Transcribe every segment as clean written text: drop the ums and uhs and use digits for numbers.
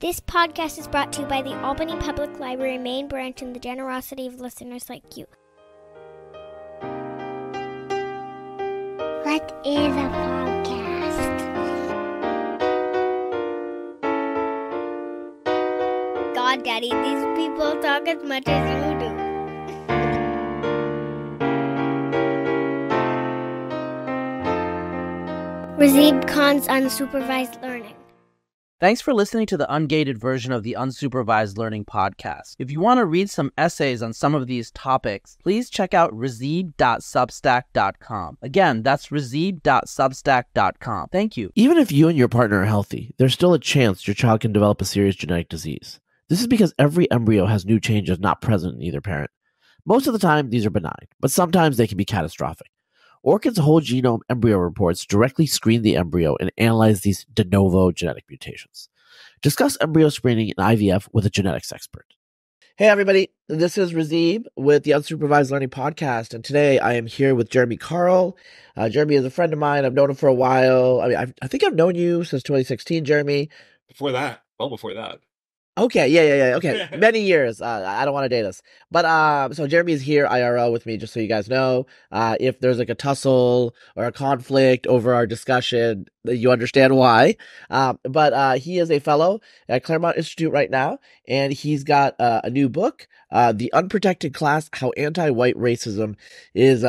This podcast is brought to you by the Albany Public Library main branch and the generosity of listeners like you. What is a podcast? God, Daddy, these people talk as much as you do. Razib Khan's Unsupervised Learning. Thanks for listening to the ungated version of the Unsupervised Learning podcast. If you want to read some essays on some of these topics, please check out razib.substack.com. Again, that's razib.substack.com. Thank you. Even if you and your partner are healthy, there's still a chance your child can develop a serious genetic disease. This is because every embryo has new changes not present in either parent. Most of the time, these are benign, but sometimes they can be catastrophic. Orchid's whole genome embryo reports directly screen the embryo and analyze these de novo genetic mutations. Discuss embryo screening and IVF with a genetics expert. Hey everybody, this is Razib with the Unsupervised Learning Podcast, and today I am here with Jeremy Carl. Jeremy is a friend of mine. I've known him for a while. I think I've known you since 2016, Jeremy. Before that. Okay, yeah. Okay, many years. I don't want to date us. But so Jeremy's here IRL with me, just so you guys know. If there's like a tussle or a conflict over our discussion, you understand why. But he is a fellow at Claremont Institute right now, and he's got a new book, The Unprotected Class, How Anti-White Racism is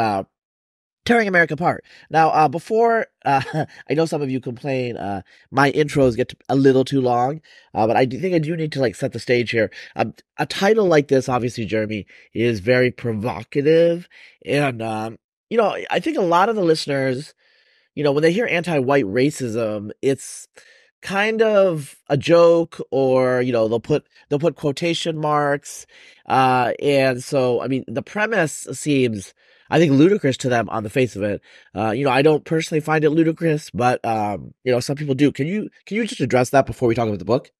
Tearing America Apart. Now, before, I know some of you complain, my intros get a little too long, but I think I do need to set the stage here. A title like this, obviously, Jeremy, is very provocative. And, I think a lot of the listeners, when they hear anti-white racism, it's kind of a joke, or, they'll put quotation marks. And so, the premise seems, I think, ludicrous to them on the face of it. I don't personally find it ludicrous, but, some people do. Can you just address that before we talk about the book?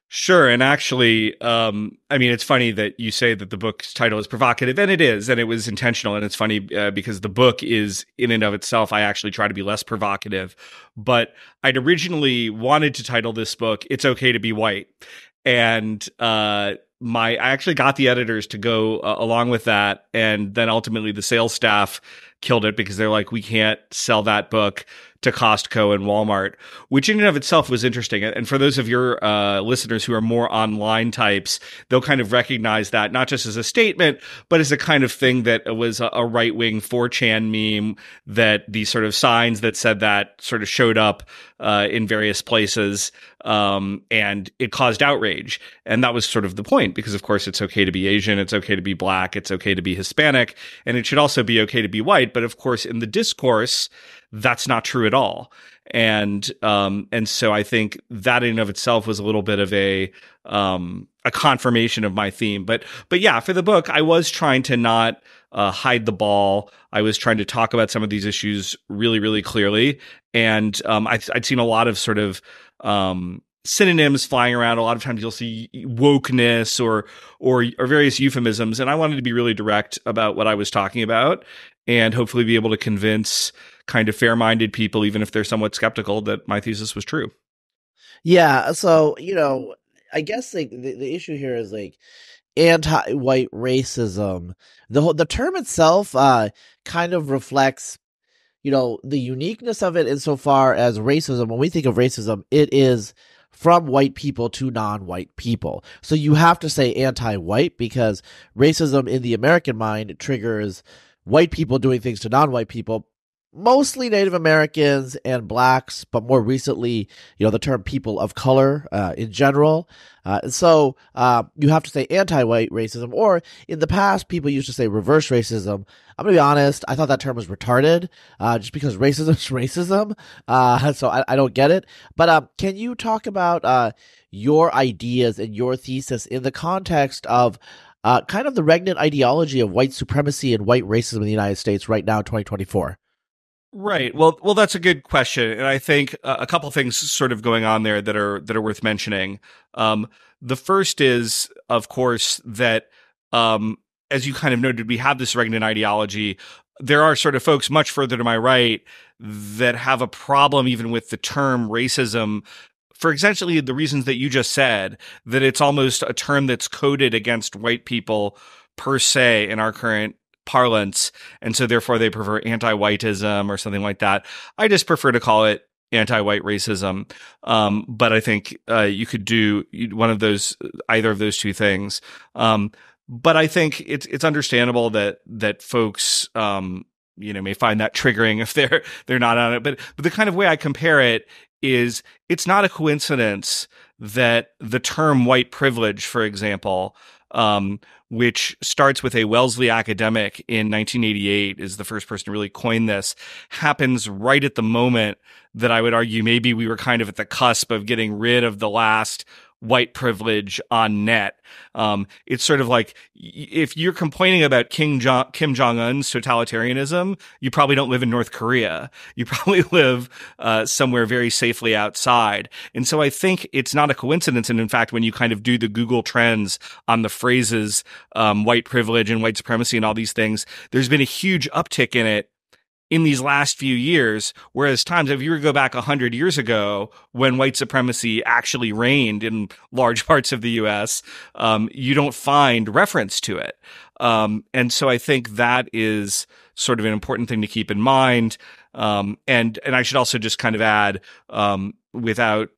Sure. And actually, it's funny that you say that the book's title is provocative, and it is, and it was intentional. And it's funny because the book is, in and of itself, I actually try to be less provocative. But I'd originally wanted to title this book, It's Okay to Be White. And I actually got the editors to go along with that. And then ultimately the sales staff killed it because they're like, we can't sell that book to Costco and Walmart, which in and of itself was interesting. And for those of your listeners who are more online types, they'll kind of recognize that not just as a statement, but as a kind of thing that was a right-wing 4chan meme, that these sort of signs that said that sort of showed up in various places, and it caused outrage. And that was sort of the point, because of course it's okay to be Asian, it's okay to be Black, it's okay to be Hispanic, and it should also be okay to be white. But of course, in the discourse, that's not true at all. And so I think that in and of itself was a little bit of a confirmation of my theme. But yeah, for the book, I was trying to not hide the ball. I was trying to talk about some of these issues really, really clearly. And I'd seen a lot of sort of synonyms flying around. A lot of times you'll see wokeness or various euphemisms. And I wanted to be really direct about what I was talking about, and hopefully be able to convince kind of fair-minded people, even if they're somewhat skeptical, that my thesis was true. Yeah. So, I guess the issue here is anti-white racism. The term itself kind of reflects, the uniqueness of it insofar as racism. When we think of racism, it is from white people to non-white people. So you have to say anti-white, because racism in the American mind triggers white people doing things to non-white people, mostly Native Americans and Blacks, but more recently, the term people of color in general. So you have to say anti-white racism, or in the past, people used to say reverse racism. I'm going to be honest, I thought that term was retarded, just because racism is racism. So I don't get it. But can you talk about your ideas and your thesis in the context of kind of the regnant ideology of white supremacy and white racism in the United States right now, 2024? Right. Well, that's a good question, and I think a couple of things sort of going on there that are worth mentioning. The first is, of course, that as you kind of noted, we have this regnant ideology. There are sort of folks much further to my right that have a problem even with the term racism for essentially the reasons that you just said, that it's almost a term that's coded against white people per se in our current parlance. And so therefore they prefer anti-whiteism or something like that. I just prefer to call it anti-white racism. But I think you could do one of those, either of those two things. But I think it's understandable that folks, may find that triggering if they're not on it. But the kind of way I compare it is, it's not a coincidence that the term white privilege, for example, which starts with a Wellesley academic in 1988, is the first person to really coin this, happens right at the moment that I would argue maybe we were kind of at the cusp of getting rid of the last white privilege on net. It's sort of like, if you're complaining about Kim Jong-un's totalitarianism, you probably don't live in North Korea. You probably live somewhere very safely outside. And so I think it's not a coincidence. And in fact, when you kind of do the Google trends on the phrases white privilege and white supremacy and all these things, there's been a huge uptick in it in these last few years, whereas times, if you were to go back 100 years ago, when white supremacy actually reigned in large parts of the U.S., you don't find reference to it. And so I think that is sort of an important thing to keep in mind. And I should also just kind of add, without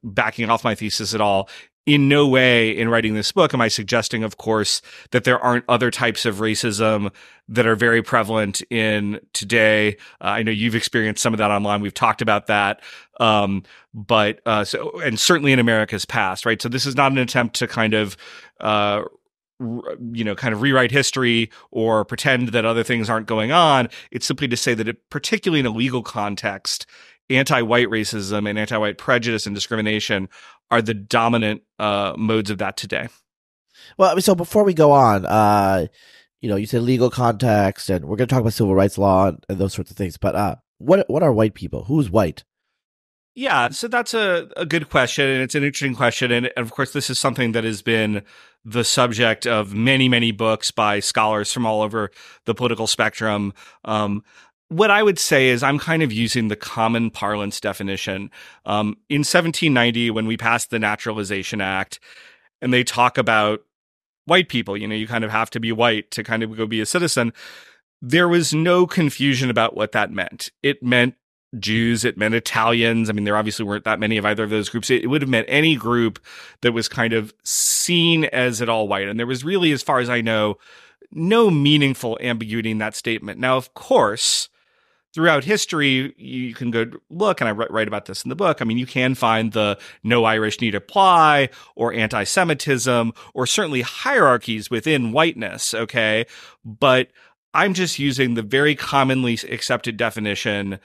backing off my thesis at all, in no way in writing this book am I suggesting, of course, that there aren't other types of racism that are very prevalent in today. I know you've experienced some of that online. We've talked about that. But certainly in America's past, right? So this is not an attempt to kind of rewrite history or pretend that other things aren't going on. It's simply to say that particularly in a legal context, anti-white racism and anti-white prejudice and discrimination are the dominant modes of that today. Well, so before we go on, you said legal context, and we're going to talk about civil rights law and those sorts of things. But what are white people? Who's white? Yeah, so that's a good question, and it's an interesting question. And of course, this is something that has been the subject of many, many books by scholars from all over the political spectrum. What I would say is I'm kind of using the common parlance definition. In 1790, when we passed the Naturalization Act, and they talk about white people, you kind of have to be white to kind of go be a citizen, there was no confusion about what that meant. It meant Jews, it meant Italians. I mean, there obviously weren't that many of either of those groups. It would have meant any group that was kind of seen as at all white. And there was really, as far as I know, no meaningful ambiguity in that statement. Now, of course, throughout history, you can go look, and I write about this in the book. I mean, you can find the no Irish need apply, or anti-Semitism, or certainly hierarchies within whiteness, okay? But I'm just using the very commonly accepted definition.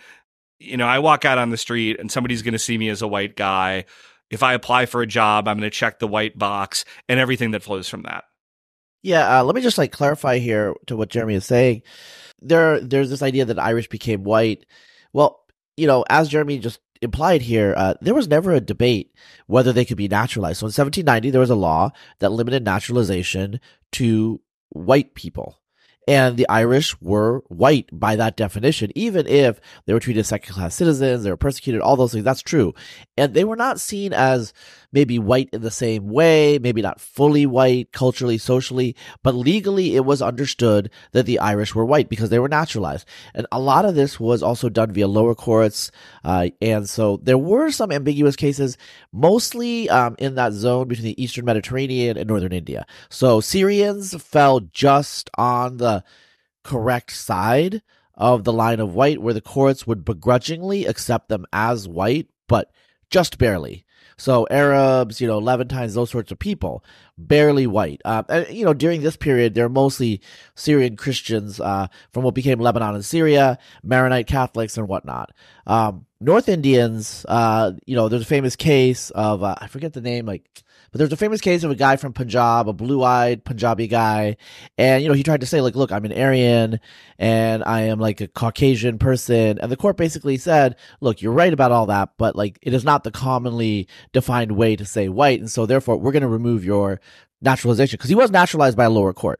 I walk out on the street and somebody's going to see me as a white guy. If I apply for a job, I'm going to check the white box and everything that flows from that. Yeah, let me just clarify here to what Jeremy is saying. There's this idea that Irish became white. Well, as Jeremy just implied here, there was never a debate whether they could be naturalized. So in 1790, there was a law that limited naturalization to white people. And the Irish were white by that definition, even if they were treated as second-class citizens, they were persecuted, all those things. That's true. And they were not seen as maybe white in the same way, maybe not fully white culturally, socially, but legally it was understood that the Irish were white because they were naturalized. And a lot of this was also done via lower courts. And so there were some ambiguous cases, mostly in that zone between the Eastern Mediterranean and Northern India. So Syrians fell just on the correct side of the line of white, where the courts would begrudgingly accept them as white, but just barely. So Arabs, Levantines, those sorts of people, barely white. And, during this period, they're mostly Syrian Christians from what became Lebanon and Syria, Maronite Catholics and whatnot. North Indians, there's a famous case of, I forget the name, but there's a famous case of a guy from Punjab, a blue-eyed Punjabi guy, and, he tried to say, look, I'm an Aryan, and I am, a Caucasian person, and the court basically said, look, you're right about all that, but, it is not the commonly defined way to say white, and so, therefore, we're going to remove your naturalization, because he was naturalized by a lower court.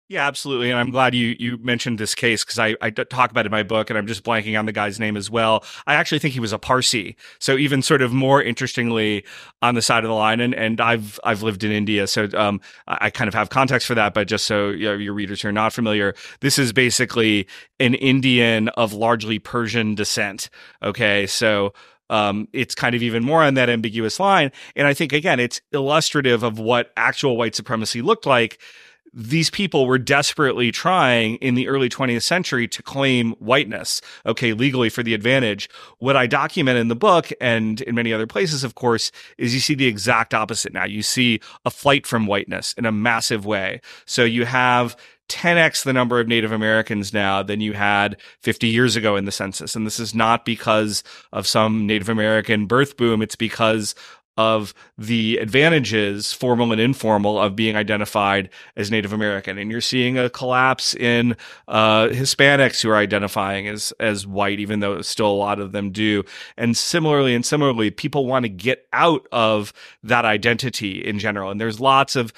Yeah, absolutely. And I'm glad you mentioned this case because I talk about it in my book, and I'm just blanking on the guy's name as well. I actually think he was a Parsi. So even sort of more interestingly on the side of the line. And I've lived in India. So I kind of have context for that. But just so your readers who are not familiar, this is basically an Indian of largely Persian descent. Okay. So it's kind of even more on that ambiguous line. And I think, again, it's illustrative of what actual white supremacy looked like. These people were desperately trying in the early 20th century to claim whiteness, okay, legally for the advantage. What I document in the book and in many other places, of course, is you see the exact opposite now. You see a flight from whiteness in a massive way. So you have 10x the number of Native Americans now than you had 50 years ago in the census. And this is not because of some Native American birth boom. It's because of the advantages, formal and informal, of being identified as Native American. And you're seeing a collapse in Hispanics who are identifying as white, even though still a lot of them do. And similarly, people want to get out of that identity in general. And there's lots of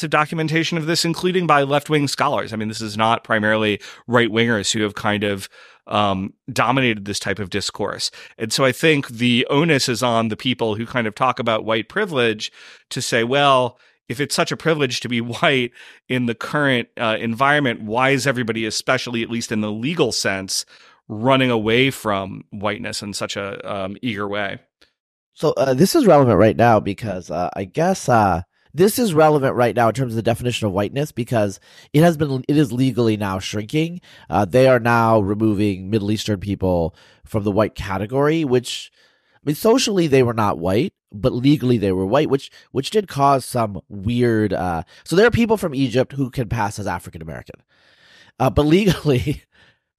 documentation of this, including by left-wing scholars. I mean, this is not primarily right-wingers who have kind of dominated this type of discourse. And so I think the onus is on the people who kind of talk about white privilege to say, well, if it's such a privilege to be white in the current environment, why is everybody, especially at least in the legal sense, running away from whiteness in such a eager way? So this is relevant right now because I guess this is relevant right now in terms of the definition of whiteness because it is legally now shrinking. They are now removing Middle Eastern people from the white category, which, I mean, socially they were not white, but legally they were white, which did cause some weird. So there are people from Egypt who can pass as African American, but legally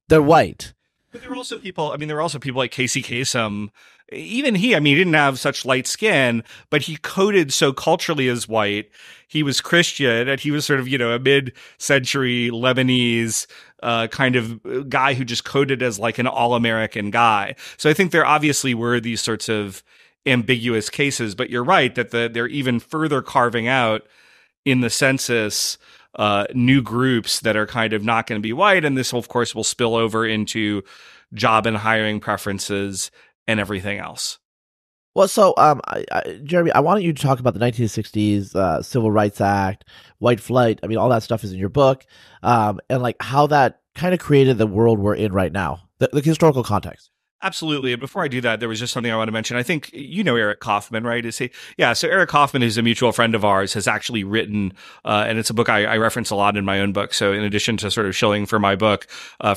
they're white. But there were also people like Casey Kasem. Even he didn't have such light skin, but he coded so culturally as white. He was Christian, and he was sort of, a mid-century Lebanese kind of guy who just coded as like an all-American guy. So I think there obviously were these sorts of ambiguous cases, but you're right that they're even further carving out in the census new groups that are kind of not going to be white. And this, of course, will spill over into job and hiring preferences and everything else. Well, so, Jeremy, I wanted you to talk about the 1960s Civil Rights Act, white flight. I mean, all that stuff is in your book, and like how that kind of created the world we're in right now, the historical context. Absolutely. And before I do that, there was just something I want to mention. I think you know Eric Kaufman, right? Is he? Yeah. So Eric Kaufman, who's a mutual friend of ours, has actually written, and it's a book I reference a lot in my own book. So in addition to sort of shilling for my book,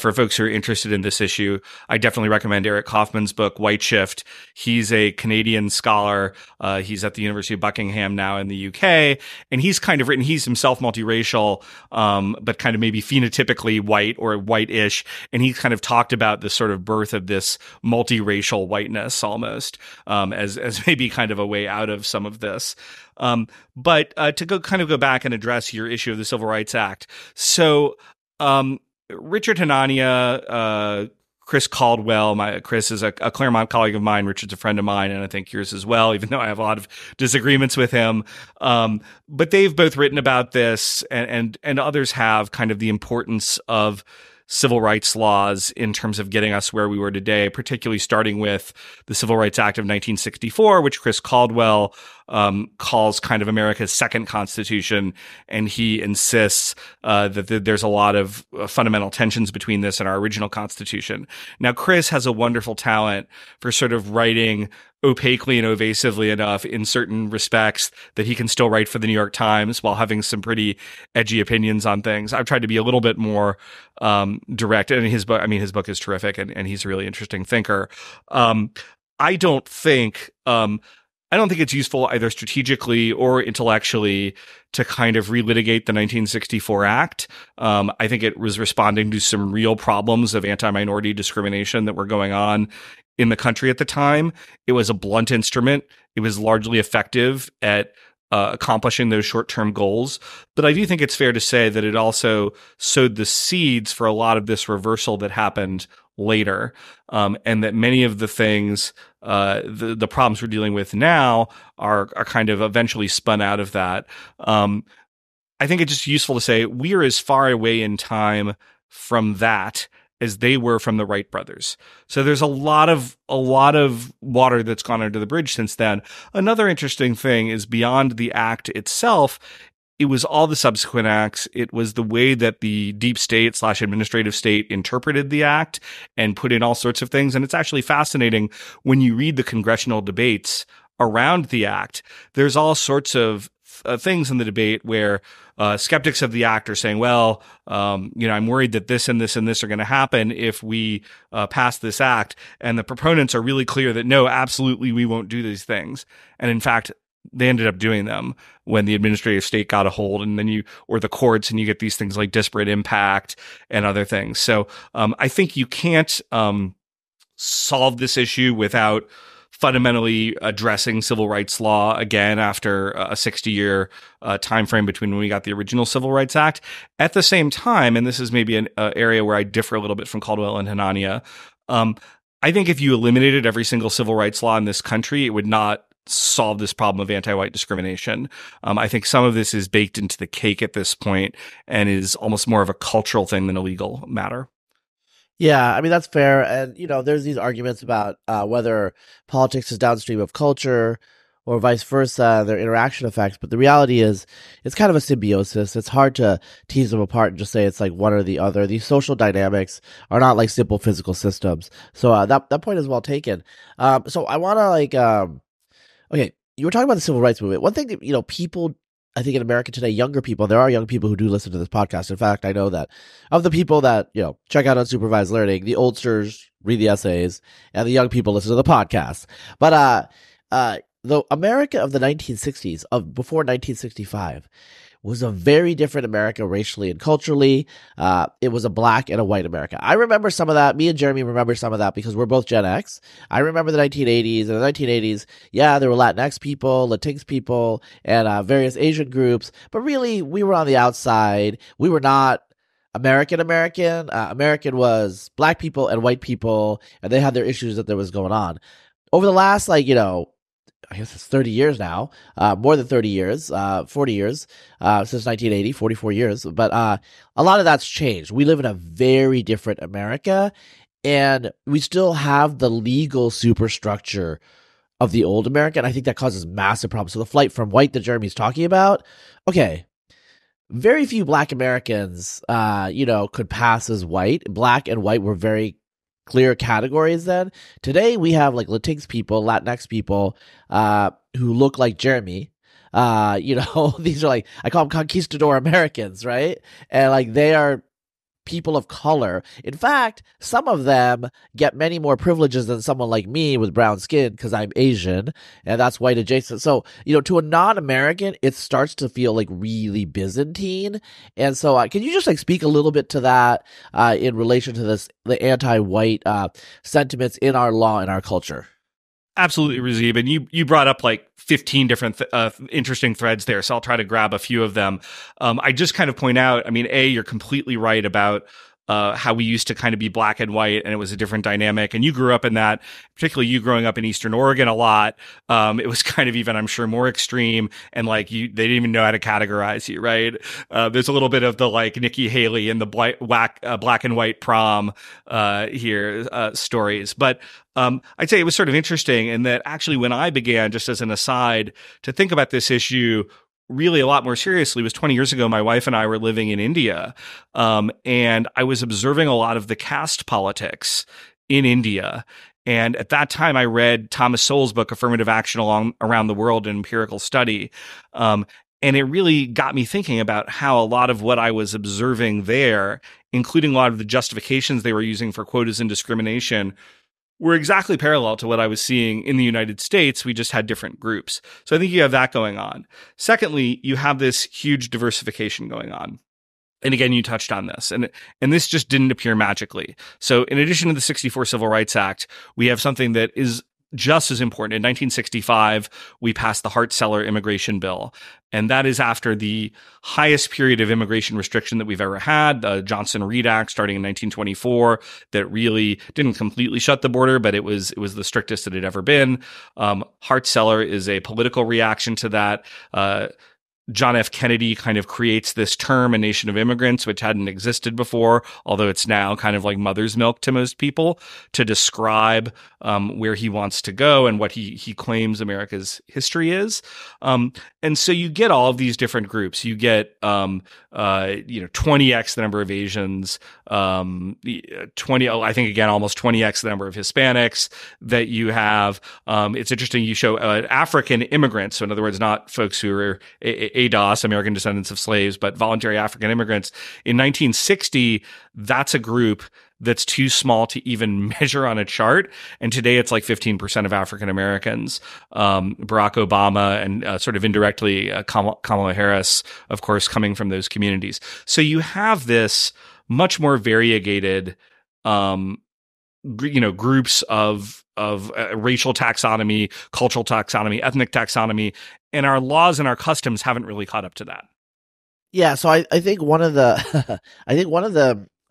for folks who are interested in this issue, I definitely recommend Eric Kaufman's book, White Shift. He's a Canadian scholar. He's at the University of Buckingham now in the UK. And he's kind of written, he's himself multiracial, but kind of maybe phenotypically white or white-ish. And he's kind of talked about the sort of birth of this multiracial whiteness almost, as maybe kind of a way out of some of this. But to go back and address your issue of the Civil Rights Act. So, Richard Hanania, Chris Caldwell, Chris is a Claremont colleague of mine. Richard's a friend of mine, and I think yours as well, even though I have a lot of disagreements with him. But they've both written about this, and others have, kind of the importance of civil rights laws in terms of getting us where we were today, particularly starting with the Civil Rights Act of 1964, which Chris Caldwell calls kind of America's second constitution. And he insists that there's a lot of fundamental tensions between this and our original constitution. Now, Chris has a wonderful talent for sort of writing opaquely and evasively enough in certain respects that he can still write for the New York Times while having some pretty edgy opinions on things. I've tried to be a little bit more direct, and his book is terrific, and he's a really interesting thinker. I don't think it's useful either strategically or intellectually to kind of relitigate the 1964 Act. I think it was responding to some real problems of anti-minority discrimination that were going on in the country at the time. It was a blunt instrument. It was largely effective at accomplishing those short-term goals. But I do think it's fair to say that it also sowed the seeds for a lot of this reversal that happened later, and that many of the things, the problems we're dealing with now are kind of eventually spun out of that. I think it's just useful to say we are as far away in time from that as they were from the Wright brothers. So there's a lot of water that's gone under the bridge since then. Another interesting thing is beyond the act itself, it was all the subsequent acts. It was the way that the deep state / administrative state interpreted the act and put in all sorts of things. And it's actually fascinating when you read the congressional debates around the act. There's all sorts of things in the debate where skeptics of the act are saying, well, I'm worried that this and this and this are going to happen if we pass this act. And the proponents are really clear that no, absolutely, we won't do these things. And in fact, they ended up doing them when the administrative state got a hold, and then or the courts, and you get these things like disparate impact and other things. So I think you can't solve this issue without fundamentally addressing civil rights law again after a 60-year time frame between when we got the original Civil Rights Act. At the same time, and this is maybe an area where I differ a little bit from Caldwell and Hanania, I think if you eliminated every single civil rights law in this country, it would not solve this problem of anti-white discrimination. I think some of this is baked into the cake at this point and is almost more of a cultural thing than a legal matter. Yeah, I mean, that's fair. And, there's these arguments about whether politics is downstream of culture or vice versa, their interaction effects. But the reality is it's kind of a symbiosis. It's hard to tease them apart and just say it's like one or the other. These social dynamics are not like simple physical systems. So that point is well taken. So I want to okay, you were talking about the civil rights movement. One thing that, people, I think in America today, younger people, there are young people who do listen to this podcast. In fact, I know that of the people that, check out Unsupervised Learning, the oldsters read the essays and the young people listen to the podcast. But the America of the 1960s, before 1965, was a very different America racially and culturally. It was a black and a white America. I remember some of that. Me and Jeremy remember some of that because we're both Gen X. I remember the 1980s. In the 1980s, yeah, there were Latinx people, Latinx people, and various Asian groups. But really, we were on the outside. We were not American. American was black people and white people, and they had their issues that there was going on. Over the last, I guess it's 30 years now, more than 30 years, 40 years, since 1980, 44 years. But a lot of that's changed. We live in a very different America, and we still have the legal superstructure of the old America, and I think that causes massive problems. So the flight from white that Jeremy's talking about, okay, very few black Americans, could pass as white. Black and white were very clear categories then. Today we have Latinx people, Latinx people who look like Jeremy. These are I call them conquistador Americans, right? And they are people of color. In fact, some of them get many more privileges than someone like me with brown skin because I'm Asian and that's white adjacent. So, to a non-American, it starts to feel really Byzantine. And so can you just speak a little bit to that in relation to the anti-white sentiments in our law and our culture? Absolutely, Razib. And you brought up 15 different interesting threads there, so I'll try to grab a few of them. I just kind of point out, you're completely right about how we used to kind of be black and white, and it was a different dynamic. And you grew up in that, particularly you growing up in Eastern Oregon a lot. It was kind of even, I'm sure, more extreme, and they didn't even know how to categorize you, right? There's a little bit of the Nikki Haley and the black and white prom here stories, but I'd say it was sort of interesting in that actually when I began, just as an aside, to think about this issue really a lot more seriously was 20 years ago. My wife and I were living in India, and I was observing a lot of the caste politics in India. And at that time, I read Thomas Sowell's book, Affirmative Action Around the World, an Empirical Study. And it really got me thinking about how a lot of what I was observing there, including a lot of the justifications they were using for quotas and discrimination, were exactly parallel to what I was seeing in the United States. We just had different groups. So I think you have that going on. Secondly, you have this huge diversification going on. And again, you touched on this, and this just didn't appear magically. So in addition to the 1964 Civil Rights Act, we have something that is just as important. In 1965, we passed the Hart-Celler immigration bill. And that is after the highest period of immigration restriction that we've ever had, the Johnson-Reed Act starting in 1924, that really didn't completely shut the border, but it was the strictest it had ever been. Hart-Celler is a political reaction to that. John F. Kennedy kind of creates this term, a nation of immigrants, which hadn't existed before, although it's now kind of like mother's milk to most people, to describe where he wants to go and what he claims America's history is. And so you get all of these different groups. You get 20x the number of Asians, 20, I think again, almost 20x the number of Hispanics that you have. It's interesting. You show African immigrants. So in other words, not folks who are ADOS, American descendants of slaves, but voluntary African immigrants. In 1960, that's a group that's too small to even measure on a chart. And today it's like 15% of African Americans. Barack Obama and sort of indirectly Kamala Harris, of course, coming from those communities. So you have this much more variegated, groups of racial taxonomy, cultural taxonomy, ethnic taxonomy, and our laws and our customs haven't really caught up to that. Yeah, so I think one of the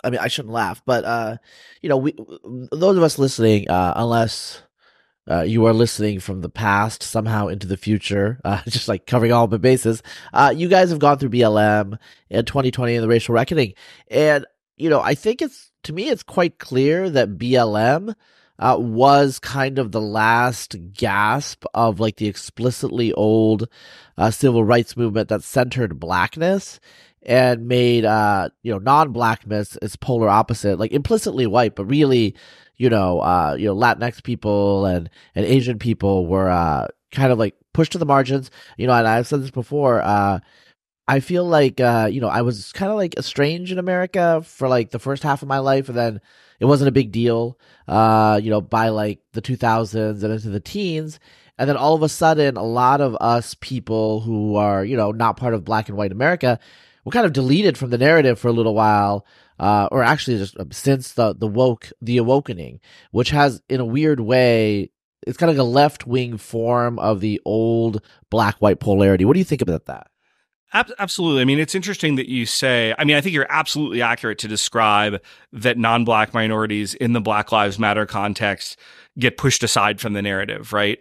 I mean, I shouldn't laugh, but those of us listening, unless you are listening from the past somehow into the future, just like covering all the bases, you guys have gone through BLM in 2020 and the racial reckoning, and I think to me it's quite clear that BLM was kind of the last gasp of like the explicitly old civil rights movement that centered blackness and made non-blackness its polar opposite, like implicitly white, but really Latinx people and Asian people were kind of like pushed to the margins. And I've said this before. I feel like I was kind of like estranged in America for like the first half of my life, and then it wasn't a big deal, by like the 2000s and into the teens. And then all of a sudden, a lot of us people who are, not part of black and white America were kind of deleted from the narrative for a little while, or actually just since the awakening, which has, in a weird way, it's kind of like a left-wing form of the old black-white polarity. What do you think about that? Absolutely. I mean, it's interesting that you say, I think you're absolutely accurate to describe that non-black minorities in the Black Lives Matter context get pushed aside from the narrative, right?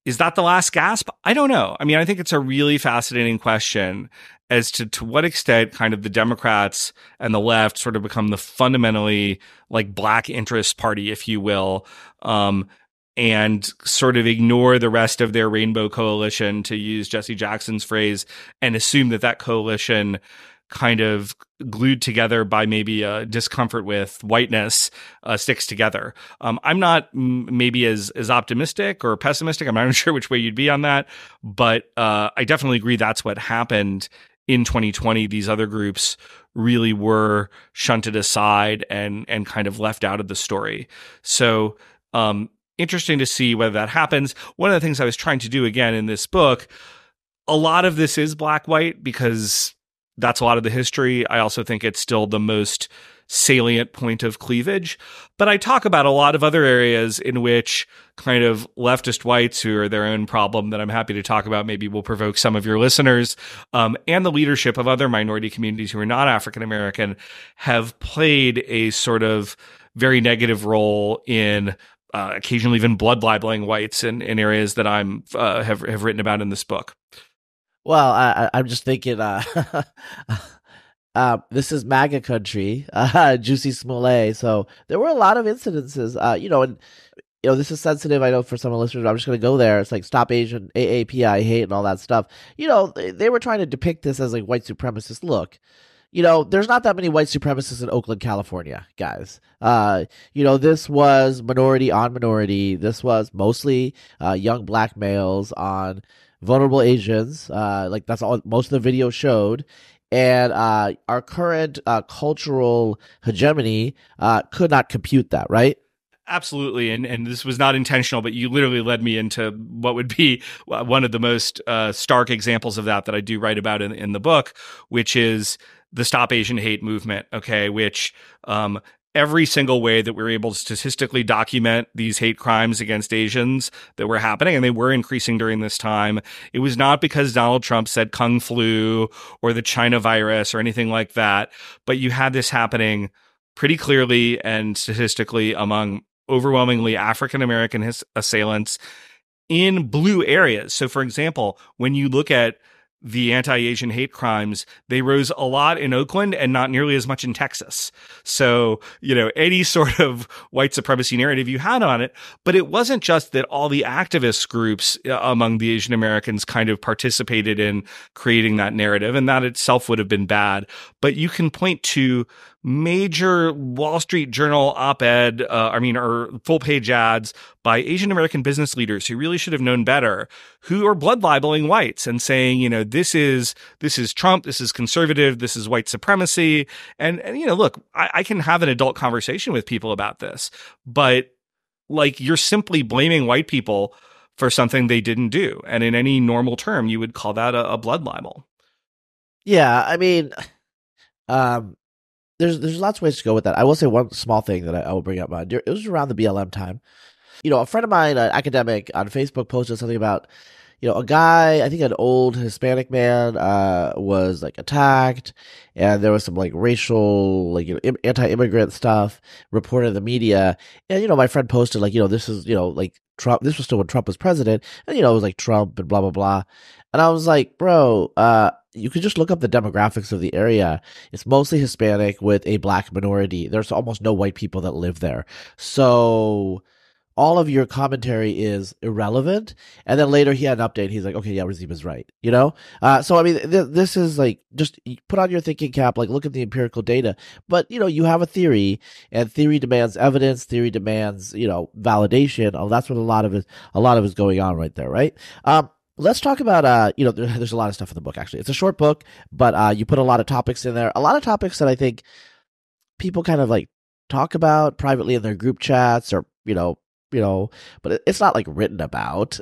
Is that the last gasp? I don't know. I think it's a really fascinating question as to what extent kind of the Democrats and the left sort of become the fundamentally like black interest party, if you will, and sort of ignore the rest of their rainbow coalition, to use Jesse Jackson's phrase, and assume that coalition kind of glued together by maybe a discomfort with whiteness sticks together. I'm not maybe as optimistic or pessimistic. I'm not even sure which way you'd be on that, but I definitely agree that's what happened in 2020. These other groups really were shunted aside and kind of left out of the story. So interesting to see whether that happens. One of the things I was trying to do again in this book, a lot of this is black-white because that's a lot of the history. I also think it's still the most salient point of cleavage. But I talk about a lot of other areas in which kind of leftist whites who are their own problem that I'm happy to talk about, maybe will provoke some of your listeners, and the leadership of other minority communities who are not African American have played a sort of very negative role in occasionally even blood libeling whites in areas that I'm have written about in this book. Well, I'm just thinking, this is MAGA country, Juicy Smollett. So there were a lot of incidences, this is sensitive, I know, for some of the listeners. I'm just going to go there. It's like Stop Asian, AAPI hate and all that stuff. They were trying to depict this as like white supremacists. Look, there's not that many white supremacists in Oakland, California, guys. This was minority on minority. This was mostly young black males on vulnerable Asians. Like that's all most of the video showed. And our current cultural hegemony could not compute that, right? Absolutely. And this was not intentional, but you literally led me into what would be one of the most stark examples of that I do write about in the book, which is the Stop Asian Hate movement, okay, which every single way that we were able to statistically document these hate crimes against Asians that were happening, and they were increasing during this time, it was not because Donald Trump said Kung flu or the China virus or anything like that, but you had this happening pretty clearly and statistically among overwhelmingly African-American assailants in blue areas. So, for example, when you look at the anti-Asian hate crimes, they rose a lot in Oakland and not nearly as much in Texas. So, any sort of white supremacy narrative you had on it, but it wasn't just that all the activist groups among the Asian Americans kind of participated in creating that narrative, and that itself would have been bad. But you can point to major Wall Street Journal op-ed, or full-page ads by Asian American business leaders who really should have known better, who are blood libeling whites and saying, this is Trump, this is conservative, this is white supremacy. And look, I can have an adult conversation with people about this, but you're simply blaming white people for something they didn't do. And in any normal term, you would call that a blood libel. Yeah, there's lots of ways to go with that. I will say one small thing that I will bring up. It was around the BLM time. A friend of mine, an academic on Facebook, posted something about, a guy, I think an old Hispanic man, was attacked, and there was some racial, anti-immigrant stuff reported in the media. And, my friend posted this is, Trump, this was still when Trump was president, and, it was Trump and blah, blah, blah. And I was like, bro, you could just look up the demographics of the area. It's mostly Hispanic with a black minority. There's almost no white people that live there. So all of your commentary is irrelevant. And then later he had an update. He's like, okay, yeah, Razib is right. So this is just put on your thinking cap, look at the empirical data. But, you have a theory, and theory demands evidence. Theory demands, validation. Oh, that's what a lot of it is going on right there. Right. Let's talk about, there's a lot of stuff in the book, actually. It's a short book, but you put a lot of topics in there. A lot of topics that I think people kind of talk about privately in their group chats, or, but it's not written about.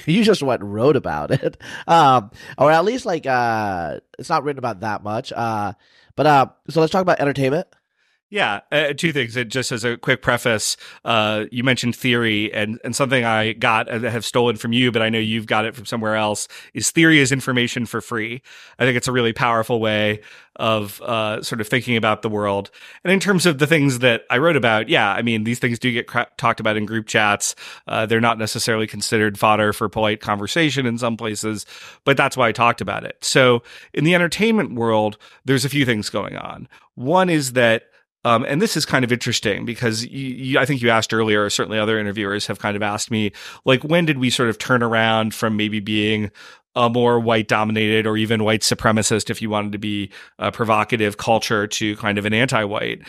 You just went and wrote about it. Or at least it's not written about that much. So let's talk about entertainment. Yeah, two things. Just as a quick preface, you mentioned theory, and something I have stolen from you, but I know you've got it from somewhere else, is theory is information for free. I think it's a really powerful way of sort of thinking about the world. And in terms of the things that I wrote about, these things do get talked about in group chats. They're not necessarily considered fodder for polite conversation in some places, but that's why I talked about it. So in the entertainment world, there's a few things going on. One is that and this is kind of interesting because I think you asked earlier, or certainly other interviewers have kind of asked me, when did we sort of turn around from maybe being a more white dominated or even white supremacist, if you wanted to be a provocative culture, to kind of an anti-white?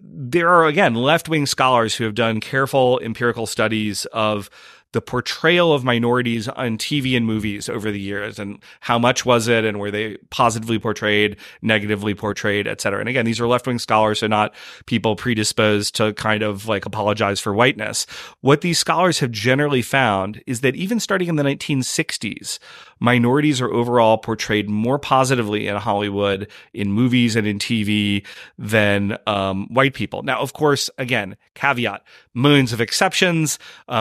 There are, again, left-wing scholars who have done careful empirical studies of the portrayal of minorities on TV and movies over the years, and how much was it, and were they positively portrayed, negatively portrayed, et cetera. And again, these are left-wing scholars, so not people predisposed to kind of apologize for whiteness. What these scholars have generally found is that even starting in the 1960s, minorities are overall portrayed more positively in Hollywood, in movies and in TV, than white people. Now, of course, again, caveat, millions of exceptions.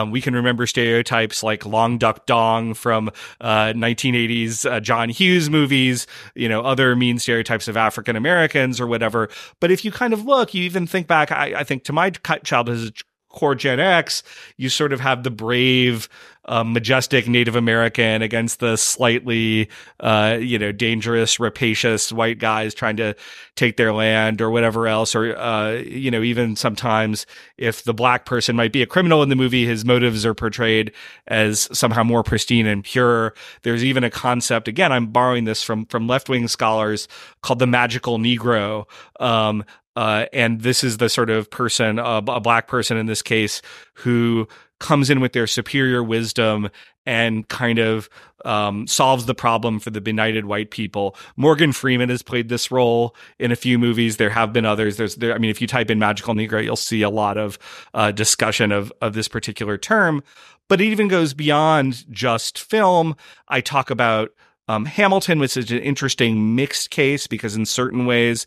We can remember stereotypes like Long Duck Dong from 1980s John Hughes movies, other mean stereotypes of African Americans or whatever. But if you kind of look, you even think back, I think to my childhood as core Gen X, you sort of have the brave, majestic Native American against the slightly, dangerous, rapacious white guys trying to take their land or whatever else. Or, even sometimes if the black person might be a criminal in the movie, his motives are portrayed as somehow more pristine and pure. There's even a concept, again, I'm borrowing this from left-wing scholars, called the magical Negro. And this is the sort of person, a black person in this case, who comes in with their superior wisdom and kind of solves the problem for the benighted white people. Morgan Freeman has played this role in a few movies. There have been others. If you type in magical Negro, you'll see a lot of discussion of this particular term. But it even goes beyond just film. I talk about Hamilton, which is an interesting mixed case because in certain ways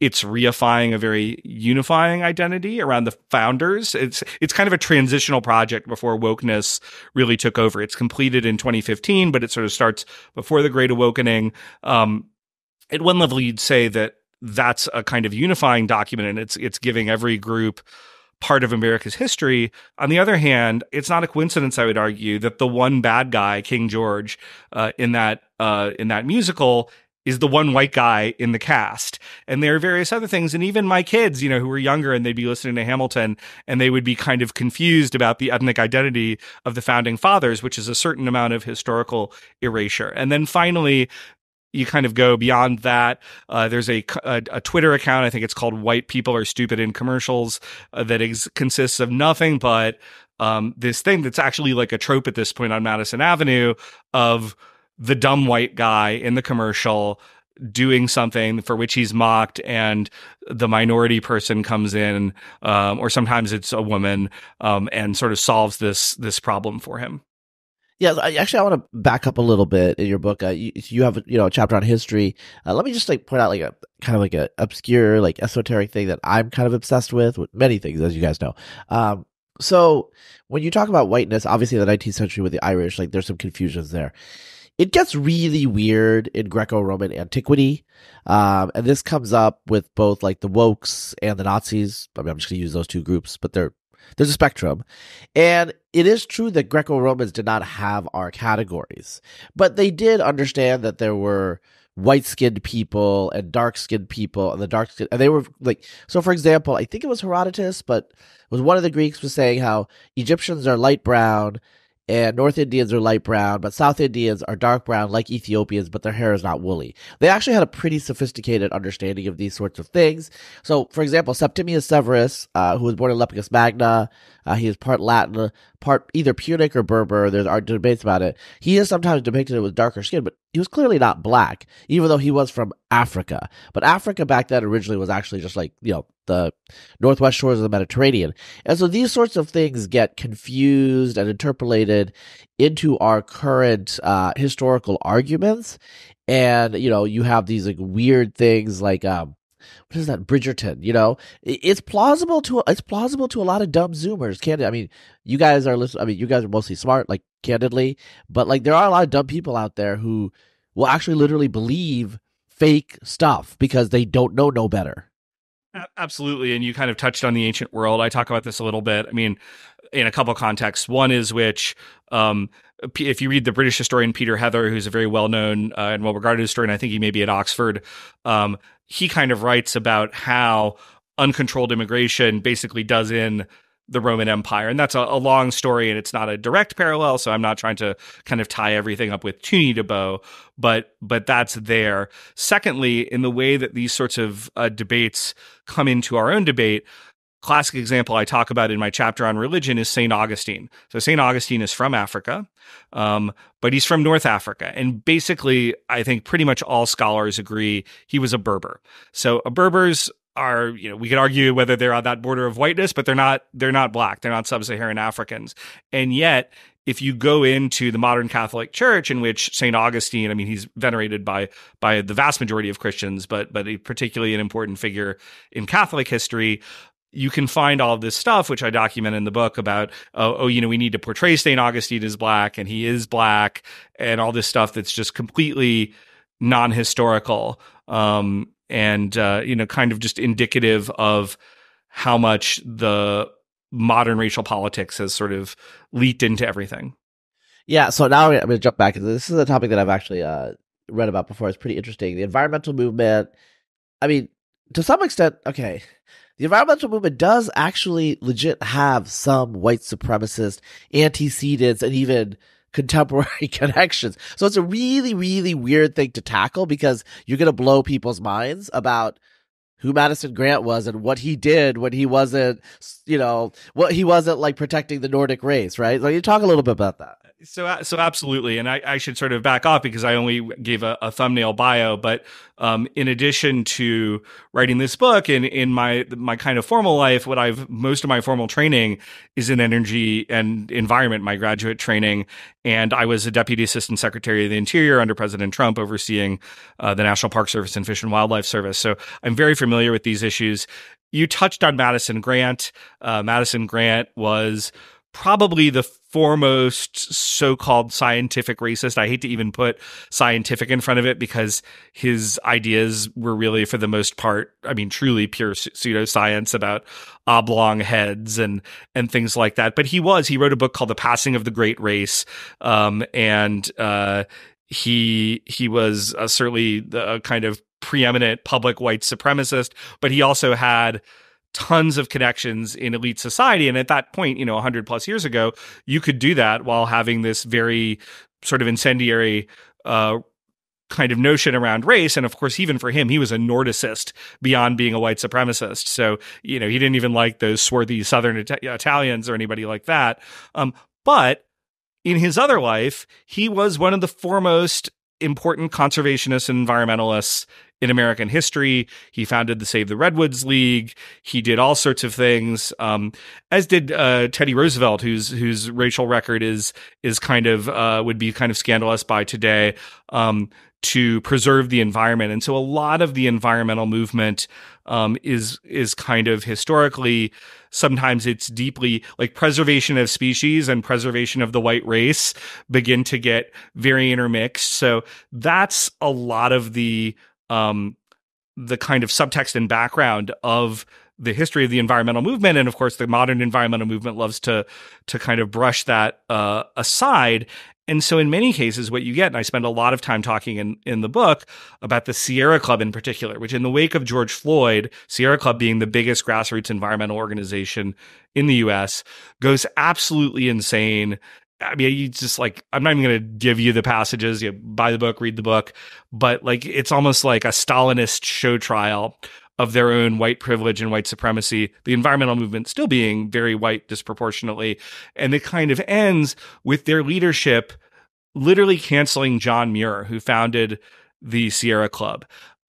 it's reifying a very unifying identity around the founders. It's kind of a transitional project before wokeness really took over. It's completed in 2015, but it sort of starts before the Great Awakening. At one level, you'd say that that's a kind of unifying document, and it's giving every group part of America's history. On the other hand, it's not a coincidence, I would argue, that the one bad guy, King George, in that musical is the one white guy in the cast. And there are various other things. And even my kids, who were younger and they'd be listening to Hamilton and they would be kind of confused about the ethnic identity of the founding fathers, which is a certain amount of historical erasure. And then finally, you kind of go beyond that. There's a Twitter account, I think it's called White People Are Stupid in Commercials, that consists of nothing but this thing that's actually like a trope at this point on Madison Avenue of the dumb white guy in the commercial doing something for which he's mocked, and the minority person comes in, or sometimes it's a woman, and sort of solves this problem for him. Yeah, I want to back up a little bit in your book. You have a chapter on history. Let me just point out like a kind of like a obscure, like esoteric thing that I'm kind of obsessed with many things, as you guys know. So when you talk about whiteness, obviously in the 19th century with the Irish, like there's some confusions there. It gets really weird in Greco-Roman antiquity. And this comes up with both like the wokes and the Nazis. I mean, I'm just going to use those two groups, but there's a spectrum. And it is true that Greco-Romans did not have our categories, but they did understand that there were white-skinned people and dark-skinned people, and and they were like, so for example, I think it was Herodotus, but it was one of the Greeks was saying how Egyptians are light brown and North Indians are light brown, but South Indians are dark brown like Ethiopians, but their hair is not woolly. They actually had a pretty sophisticated understanding of these sorts of things. So, for example, Septimius Severus, who was born in Lepicus Magna, he is part Latin, part either Punic or Berber. There's debates about it. He is sometimes depicted with darker skin, but he was clearly not black, even though he was from Africa. But Africa back then originally was actually just like, the northwest shores of the Mediterranean. And so these sorts of things get confused and interpolated into our current historical arguments. And, you have these like weird things like, what is that? Bridgerton, it's plausible to a lot of dumb Zoomers. I mean, you guys are mostly smart, like candidly, but like there are a lot of dumb people out there who will actually literally believe fake stuff because they don't know no better. Absolutely. And you kind of touched on the ancient world. I talk about this a little bit. I mean, in a couple of contexts. One is which, if you read the British historian Peter Heather, who's a very well-known and well-regarded historian, I think he may be at Oxford, he kind of writes about how uncontrolled immigration basically does in the Roman Empire. And that's a long story, and it's not a direct parallel, so I'm not trying to kind of tie everything up with too neat a bow, but that's there. Secondly, in the way that these sorts of debates come into our own debate, classic example I talk about in my chapter on religion is St. Augustine. So St. Augustine is from Africa, but he's from North Africa. And basically, I think pretty much all scholars agree he was a Berber. So Berbers are, we could argue whether they're on that border of whiteness, but they're not black. They're not sub-Saharan Africans. And yet, if you go into the modern Catholic Church, in which St. Augustine, I mean, he's venerated by the vast majority of Christians, but particularly an important figure in Catholic history, you can find all of this stuff, which I document in the book about, we need to portray St. Augustine as black, and he is black, and all this stuff that's just completely non-historical. And kind of just indicative of how much the modern racial politics has sort of leaked into everything. Yeah, so now I'm going to jump back. This is a topic that I've actually read about before. It's pretty interesting. The environmental movement, I mean, to some extent, okay, the environmental movement does actually legit have some white supremacist antecedents and even contemporary connections. So it's a really, really weird thing to tackle because you're going to blow people's minds about who Madison Grant was and what he did when he wasn't, like protecting the Nordic race, right? So you talk a little bit about that. So absolutely. And I should sort of back off because I only gave a thumbnail bio, but in addition to writing this book in my kind of formal life, most of my formal training is in energy and environment, my graduate training. And I was a deputy assistant secretary of the Interior under President Trump, overseeing the National Park Service and Fish and Wildlife Service. So I'm very familiar with these issues. You touched on Madison Grant. Madison Grant was probably the foremost so-called scientific racist. I hate to even put scientific in front of it because his ideas were really, for the most part, I mean, truly pure pseudoscience about oblong heads and things like that. But he wrote a book called The Passing of the Great Race. He was certainly the kind of preeminent public white supremacist, but he also had tons of connections in elite society. And at that point, 100 plus years ago, you could do that while having this very sort of incendiary kind of notion around race. And of course, even for him, he was a Nordicist beyond being a white supremacist. So, he didn't even like those swarthy Southern Italians or anybody like that. But in his other life, he was one of the foremost important conservationists and environmentalists in American history. He founded the Save the Redwoods League. He did all sorts of things, as did Teddy Roosevelt, whose racial record is kind of would be kind of scandalous by today, to preserve the environment. And so a lot of the environmental movement is kind of historically, sometimes it's deeply like preservation of species and preservation of the white race begin to get very intermixed. So that's a lot of the kind of subtext and background of the history of the environmental movement. And of course, the modern environmental movement loves to kind of brush that aside. And so in many cases, what you get, and I spend a lot of time talking in the book about the Sierra Club in particular, which in the wake of George Floyd, Sierra Club being the biggest grassroots environmental organization in the US, goes absolutely insane. I mean, you just like, I'm not even going to give you the passages. You buy the book, read the book, but like, it's almost like a Stalinist show trial of their own white privilege and white supremacy, the environmental movement still being very white disproportionately. And it kind of ends with their leadership literally canceling John Muir, who founded the Sierra Club.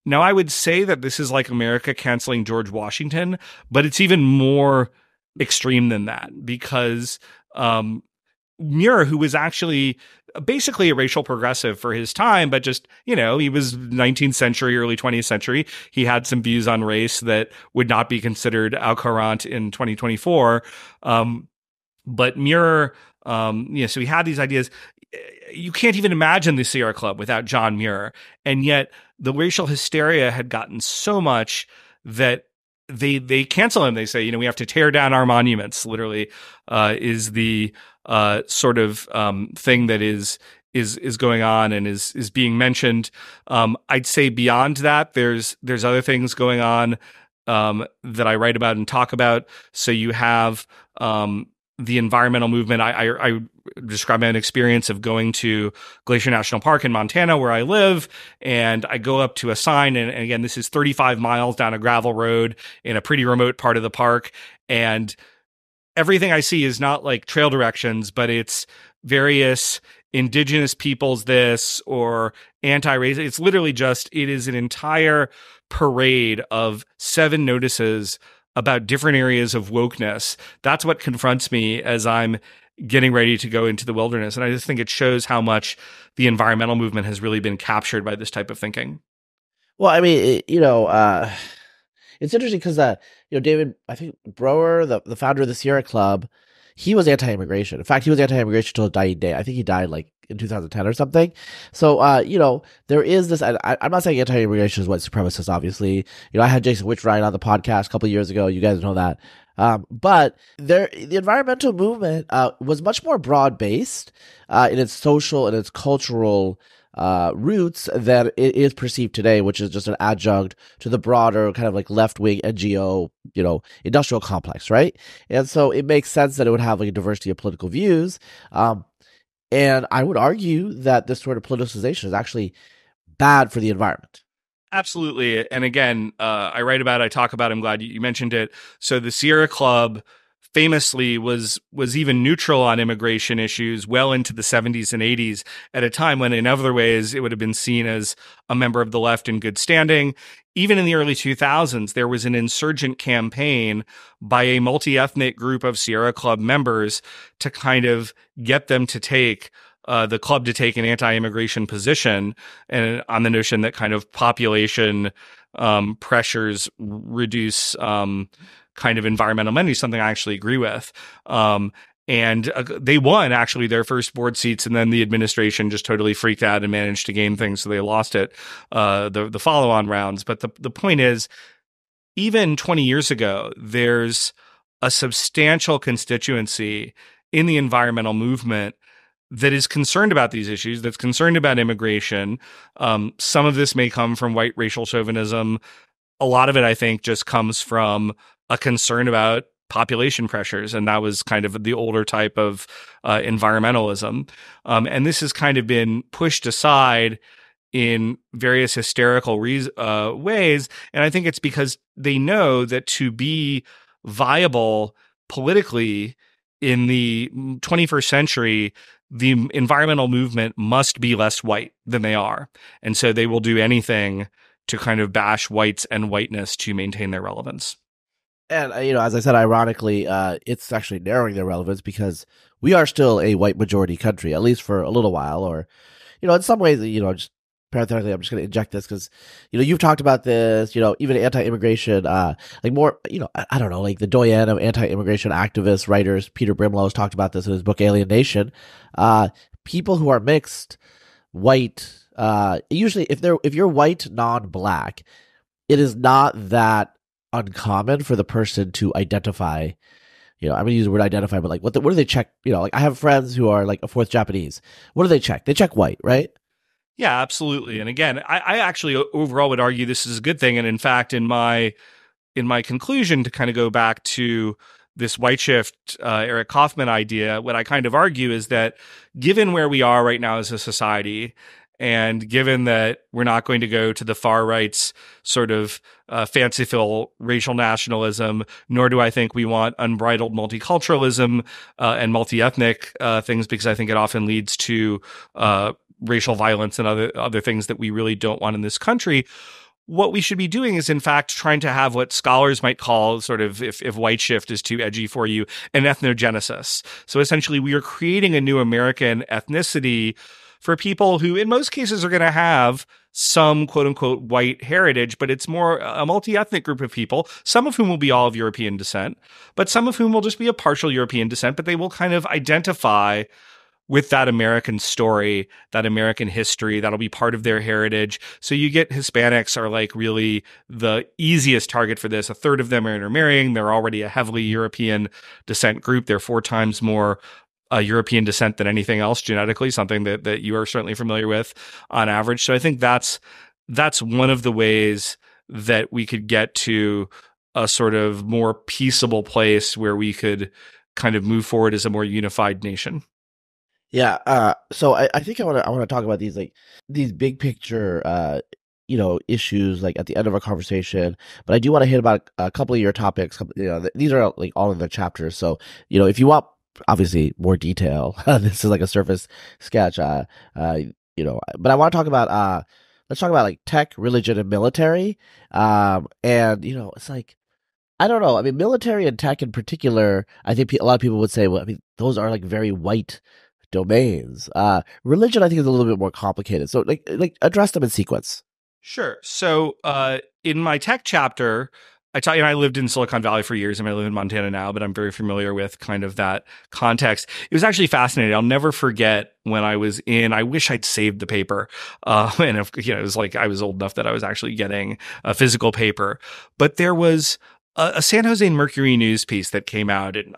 Now, I would say that this is like America canceling George Washington, but it's even more extreme than that because Muir, who was actually basically a racial progressive for his time, but just, he was 19th century, early 20th century. He had some views on race that would not be considered au courant in 2024. But Muir, so he had these ideas. You can't even imagine the Sierra Club without John Muir. And yet the racial hysteria had gotten so much that they cancel him. They say, we have to tear down our monuments, literally, is the sort of thing that is going on and is being mentioned. I'd say beyond that, there's other things going on that I write about and talk about. So you have the environmental movement. I describe my own experience of going to Glacier National Park in Montana, where I live, and I go up to a sign, and again, this is 35 miles down a gravel road in a pretty remote part of the park, and everything I see is not like trail directions, but it's various indigenous peoples this or anti-race. It's literally it is an entire parade of 7 notices about different areas of wokeness. That's what confronts me as I'm getting ready to go into the wilderness. And I just think it shows how much the environmental movement has really been captured by this type of thinking. Well, I mean, it's interesting because, David, I think Brower, the founder of the Sierra Club, he was anti-immigration. In fact, he was anti-immigration until his dying day. I think he died like in 2010 or something. So, there is this, I'm not saying anti-immigration is white supremacist, obviously. I had Jason Witchright on the podcast a couple of years ago. You guys know that. But the environmental movement was much more broad-based in its social and its cultural roots than it is perceived today, which is just an adjunct to the broader kind of like left-wing NGO, industrial complex, right? And so it makes sense that it would have like a diversity of political views. And I would argue that this sort of politicization is actually bad for the environment. Absolutely. And again, I talk about, I'm glad you mentioned it. So the Sierra Club famously was even neutral on immigration issues well into the 70s and 80s, at a time when in other ways it would have been seen as a member of the left in good standing. Even in the early 2000s, there was an insurgent campaign by a multi-ethnic group of Sierra Club members to kind of get them to take the club to take an anti-immigration position, and on the notion that kind of population pressures reduce kind of environmental money, something I actually agree with. And And they won actually their first board seats, and then the administration just totally freaked out and managed to game things, so they lost it the follow-on rounds. But the point is, even 20 years ago, there's a substantial constituency in the environmental movement that is concerned about these issues, that's concerned about immigration. Some of this may come from white racial chauvinism. A lot of it, I think, just comes from a concern about population pressures, and that was kind of the older type of environmentalism. And this has kind of been pushed aside in various hysterical ways, and I think it's because they know that to be viable politically in the 21st century, the environmental movement must be less white than they are. And so they will do anything to kind of bash whites and whiteness to maintain their relevance. And, as I said, ironically, it's actually narrowing their relevance because we are still a white majority country, at least for a little while. Or, in some ways, just parenthetically, I'm just going to inject this because, you've talked about this, even anti-immigration, more, I don't know, like the doyen of anti-immigration activists, writers, Peter Brimlow has talked about this in his book, Alien Nation. People who are mixed, white, usually if you're white, non-black, it is not that uncommon for the person to identify, I'm going to use the word identify, but like what do they check? I have friends who are like a fourth Japanese. What do they check? They check white, right? Yeah, absolutely. And again, I actually overall would argue this is a good thing. And in fact, in my conclusion, to kind of go back to this white shift, Eric Kaufman idea, what I kind of argue is that given where we are right now as a society, and given that we're not going to go to the far right's sort of fanciful racial nationalism, nor do I think we want unbridled multiculturalism and multi-ethnic things, because I think it often leads to racial violence and other things that we really don't want in this country. What we should be doing is, in fact, trying to have what scholars might call sort of, if white shift is too edgy for you, an ethnogenesis. So essentially, we are creating a new American ethnicity for people who in most cases are going to have some quote unquote white heritage, but it's more a multi-ethnic group of people, some of whom will be all of European descent, but some of whom will just be a partial European descent, but they will kind of identify with that American story, that American history, that'll be part of their heritage. So you get Hispanics are like really the easiest target for this. A third of them are intermarrying. They're already a heavily European descent group. They're 4 times more European descent than anything else genetically, something that you are certainly familiar with on average. So I think that's one of the ways that we could get to a sort of more peaceable place where we could kind of move forward as a more unified nation. Yeah. So I think I want to talk about these big picture issues like at the end of our conversation, but I do want to hit about a couple of your topics. These are like all in the chapters. So if you want obviously more detail, this is like a surface sketch. But I want to talk about let's talk about like tech, religion, and military. It's like, I don't know. I mean, military and tech in particular, I think a lot of people would say, well, I mean, those are like very white domains. Religion, I think, is a little bit more complicated. So like address them in sequence. Sure. So in my tech chapter, I lived in Silicon Valley for years. I live in Montana now, but I'm very familiar with kind of that context. It was actually fascinating. I'll never forget when I wish I'd saved the paper. And it was like I was old enough that I was actually getting a physical paper. But there was a San Jose Mercury news piece that came out in,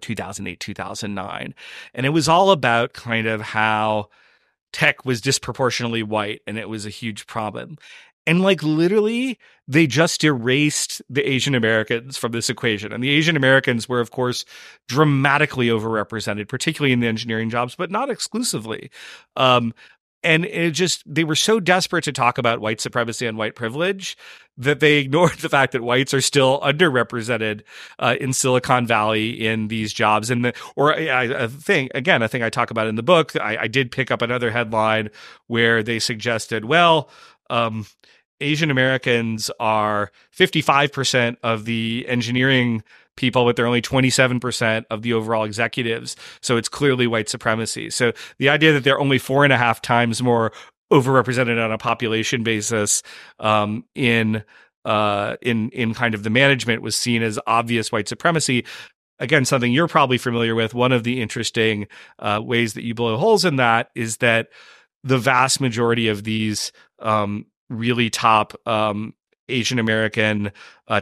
2008, 2009. And it was all about kind of how tech was disproportionately white and it was a huge problem. And like literally, they just erased the Asian Americans from this equation. And the Asian Americans were, of course, dramatically overrepresented, particularly in the engineering jobs, but not exclusively. And they were so desperate to talk about white supremacy and white privilege that they ignored the fact that whites are still underrepresented in Silicon Valley in these jobs. And a thing I talk about in the book, I did pick up another headline where they suggested, Asian Americans are 55% of the engineering people, but they're only 27% of the overall executives. So it's clearly white supremacy. So the idea that they're only 4.5 times more overrepresented on a population basis in kind of the management was seen as obvious white supremacy. again, something you're probably familiar with, one of the interesting ways that you blow holes in that is that the vast majority of these really top Asian American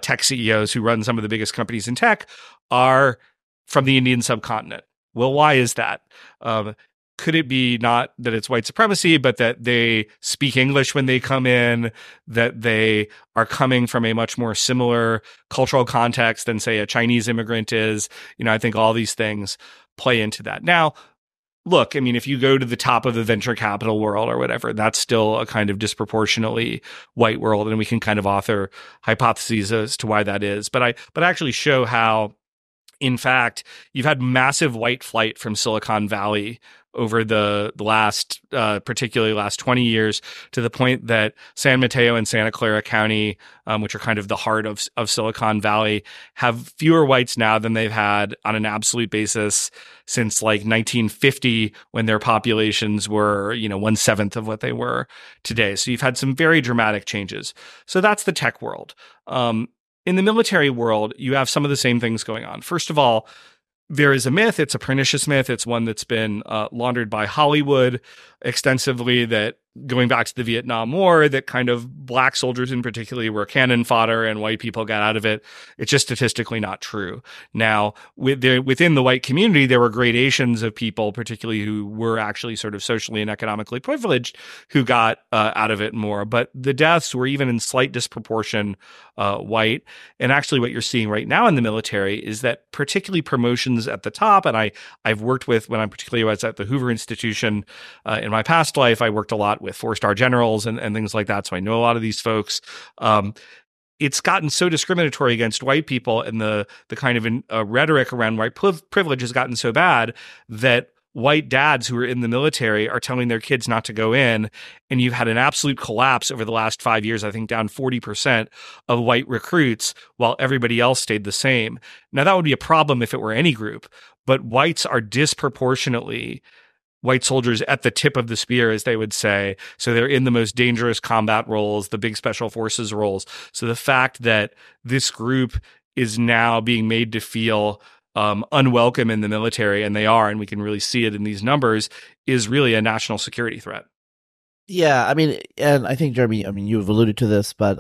tech CEOs who run some of the biggest companies in tech are from the Indian subcontinent. Well, why is that? Could it be not that it's white supremacy, but that they speak English when they come in, that they are coming from a much more similar cultural context than, say, a Chinese immigrant is? I think all these things play into that. Now, look, I mean, if you go to the top of the venture capital world or whatever, that's still a kind of disproportionately white world, and we can kind of author hypotheses as to why that is. But I actually show how, in fact, you've had massive white flight from Silicon Valley over the last, particularly last 20 years, to the point that San Mateo and Santa Clara County, which are kind of the heart of Silicon Valley, have fewer whites now than they've had on an absolute basis since like 1950, when their populations were, 1/7 of what they were today. So you've had some very dramatic changes. So that's the tech world. In the military world, you have some of the same things going on. First of all, there is a myth. It's a pernicious myth. It's one that's been laundered by Hollywood extensively, that going back to the Vietnam War, that kind of black soldiers in particular were cannon fodder and white people got out of it. It's just statistically not true. Now, within the white community, there were gradations of people, particularly who were actually sort of socially and economically privileged, who got out of it more. But the deaths were even in slight disproportion white. And actually what you're seeing right now in the military is that particularly promotions at the top, and I've worked with, when I particularly was at the Hoover Institution in my past life, I worked a lot with 4-star generals and things like that. So I know a lot of these folks. It's gotten so discriminatory against white people, and the kind of rhetoric around white privilege has gotten so bad that white dads who are in the military are telling their kids not to go in. And you've had an absolute collapse over the last 5 years, I think down 40% of white recruits, while everybody else stayed the same. Now, that would be a problem if it were any group, but whites are disproportionately white soldiers at the tip of the spear, as they would say. So they're in the most dangerous combat roles, the big special forces roles. So the fact that this group is now being made to feel unwelcome in the military, and they are, and we can really see it in these numbers, is really a national security threat. Yeah, I mean, and I think, Jeremy, you've alluded to this, but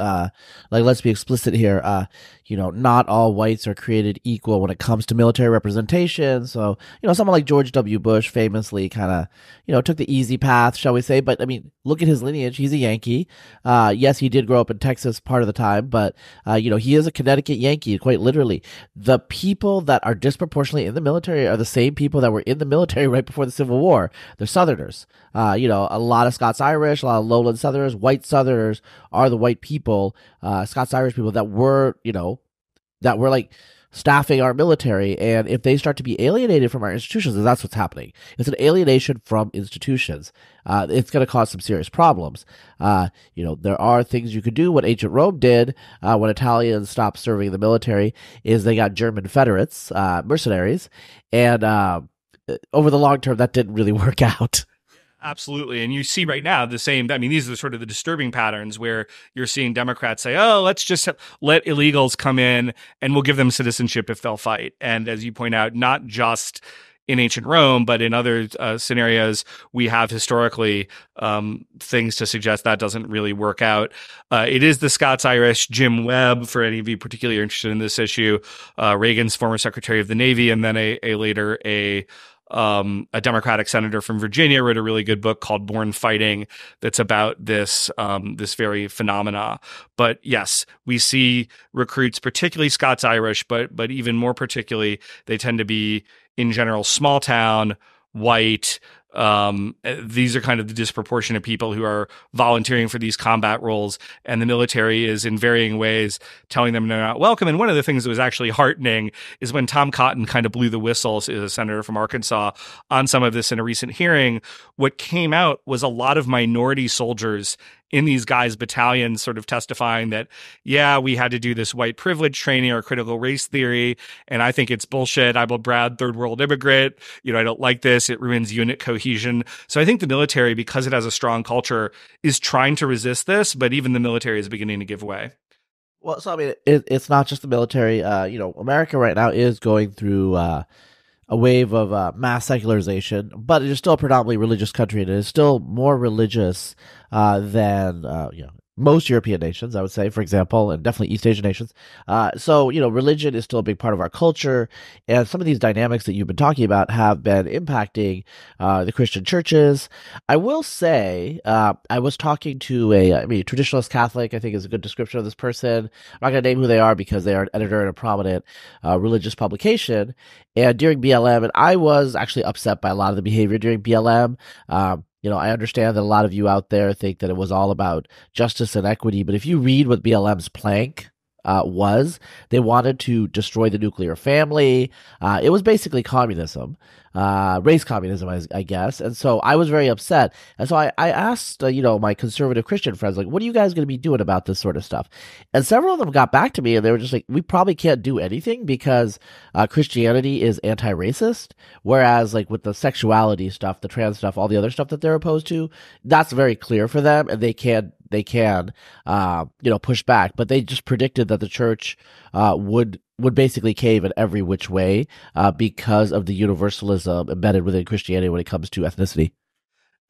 let's be explicit here. Not all whites are created equal when it comes to military representation. So, someone like George W. Bush famously kind of, took the easy path, shall we say. But, look at his lineage. He's a Yankee. Yes, he did grow up in Texas part of the time, but, he is a Connecticut Yankee, quite literally. The people that are disproportionately in the military are the same people that were in the military right before the Civil War. They're Southerners. A lot of Scots-Irish, a lot of lowland Southerners, white Southerners are the white people, Scots-Irish people that were, like staffing our military. And if they start to be alienated from our institutions, and that's what's happening. It's an alienation from institutions. It's going to cause some serious problems. There are things you could do. What ancient Rome did when Italians stopped serving the military is they got German Confederates, mercenaries, and over the long term, that didn't really work out. Absolutely. And you see right now the same, these are sort of the disturbing patterns where you're seeing Democrats say, oh, let's just let illegals come in and we'll give them citizenship if they'll fight. And as you point out, not just in ancient Rome, but in other scenarios, we have historically things to suggest that doesn't really work out. It is the Scots-Irish Jim Webb, for any of you particularly interested in this issue, Reagan's former Secretary of the Navy, and then later a Democratic senator from Virginia, wrote a really good book called Born Fighting that's about this very phenomena. But yes, we see recruits, particularly Scots-Irish, but even more particularly, they tend to be in general small town, white. These are kind of the disproportionate people who are volunteering for these combat roles, and the military is in varying ways telling them they're not welcome. And one of the things that was actually heartening is when Tom Cotton kind of blew the whistle, is a senator from Arkansas, on some of this in a recent hearing. What came out was a lot of minority soldiers in these guys' battalions sort of testifying that, yeah, we had to do this white privilege training or critical race theory, and I think it's bullshit. I'm a proud third world immigrant. I don't like this. It ruins unit cohesion. So I think the military, because it has a strong culture, is trying to resist this, but even the military is beginning to give way. Well, so I mean, it's not just the military. America right now is going through a wave of mass secularization, but it is still a predominantly religious country, and it is still more religious than most European nations, I would say, for example, and definitely East Asian nations. So religion is still a big part of our culture, and some of these dynamics that you've been talking about have been impacting the Christian churches. I will say, I was talking to a traditionalist Catholic, I think is a good description of this person. I'm not going to name who they are because they are an editor in a prominent religious publication. And during BLM, and I was actually upset by a lot of the behavior during BLM. I understand that a lot of you out there think that it was all about justice and equity, but if you read what BLM's plank was, they wanted to destroy the nuclear family. It was basically communism, race communism, I guess. And so I was very upset. And so I asked, my conservative Christian friends, like, what are you guys going to be doing about this sort of stuff? And several of them got back to me and they were just like, we probably can't do anything because Christianity is anti-racist. Whereas like with the sexuality stuff, the trans stuff, all the other stuff that they're opposed to, that's very clear for them and they can push back, but they just predicted that the church would basically cave in every which way because of the universalism embedded within Christianity when it comes to ethnicity.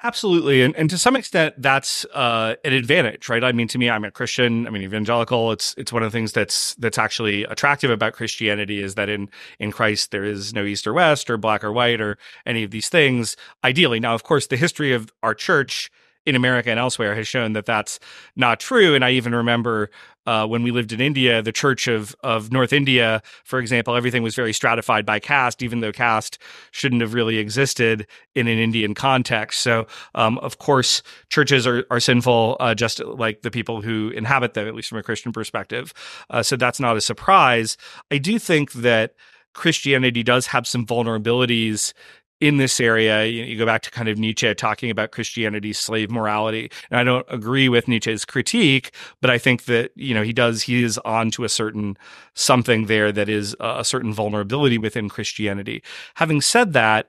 Absolutely. And to some extent, that's an advantage, right? I mean, to me, I'm a Christian, evangelical. It's one of the things that's actually attractive about Christianity is that in Christ, there is no East or West or black or white or any of these things, ideally. Now, of course, the history of our church in America and elsewhere has shown that that's not true. And I even remember when we lived in India, the Church of North India, for example, everything was very stratified by caste, even though caste shouldn't have really existed in an Indian context. So, of course, churches are sinful, just like the people who inhabit them, at least from a Christian perspective. So that's not a surprise. I do think that Christianity does have some vulnerabilities in this area. You go back to kind of Nietzsche talking about Christianity's slave morality. And I don't agree with Nietzsche's critique, but I think that, he is on to a certain something there that is a certain vulnerability within Christianity. Having said that,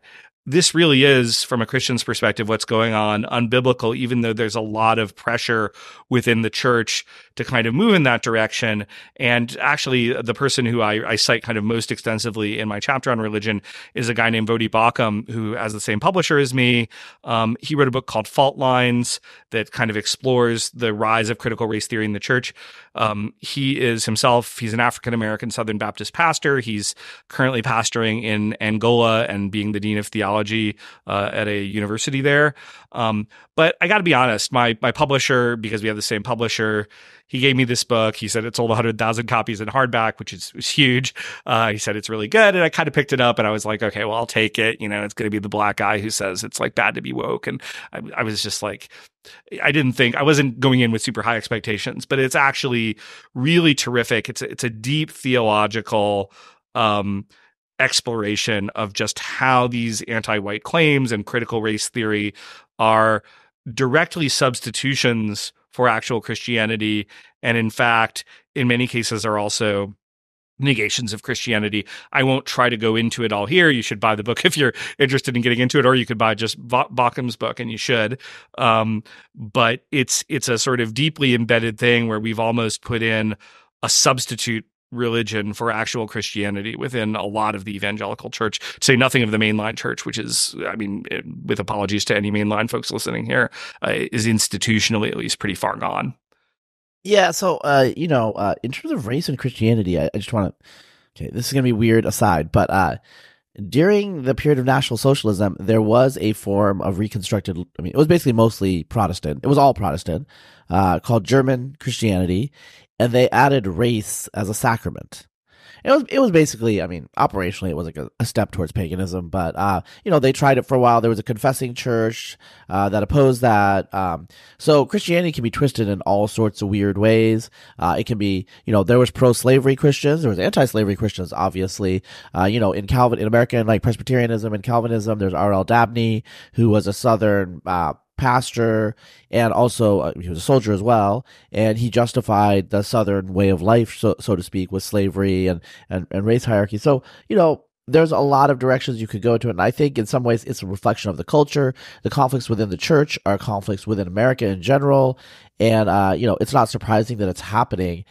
this really is, from a Christian's perspective, what's going on unbiblical, even though there's a lot of pressure within the church to kind of move in that direction. And actually, the person who I cite kind of most extensively in my chapter on religion is a guy named Vodi Bakum, who has the same publisher as me. He wrote a book called Fault Lines that kind of explores the rise of critical race theory in the church. He's an African-American Southern Baptist pastor. He's currently pastoring in Angola and being the dean of theology at a university there. But I got to be honest, my publisher, because we have the same publisher, he gave me this book. He said it sold 100,000 copies in hardback, which is huge. He said it's really good. And I kind of picked it up and I was like, okay, well, I'll take it. It's going to be the black guy who says it's like bad to be woke. And I was just like, I wasn't going in with super high expectations, but it's actually really terrific. It's a deep theological exploration of just how these anti-white claims and critical race theory are directly substitutions for actual Christianity, and in fact, in many cases are also negations of Christianity. I won't try to go into it all here. You should buy the book if you're interested in getting into it, or you could buy just Bakum's book, and you should. But it's a sort of deeply embedded thing where we've almost put in a substitute religion for actual Christianity within a lot of the evangelical church, to say nothing of the mainline church, which is, with apologies to any mainline folks listening here, is institutionally at least pretty far gone. Yeah, so, in terms of race and Christianity, I just want to, okay, this is going to be weird aside, but during the period of National Socialism, there was a form of reconstructed, it was basically mostly Protestant, it was all Protestant, called German Christianity, and they added race as a sacrament. It was basically, operationally, it was like a step towards paganism, but, they tried it for a while. There was a confessing church that opposed that. So Christianity can be twisted in all sorts of weird ways. It can be, there was pro-slavery Christians, there was anti-slavery Christians, obviously. In American, like Presbyterianism and Calvinism, there's R.L. Dabney, who was a Southern pastor, and also he was a soldier as well, and he justified the Southern way of life, so to speak, with slavery and race hierarchy. So, there's a lot of directions you could go to, and I think in some ways it's a reflection of the culture. The conflicts within the church are conflicts within America in general, And, it's not surprising that it's happening.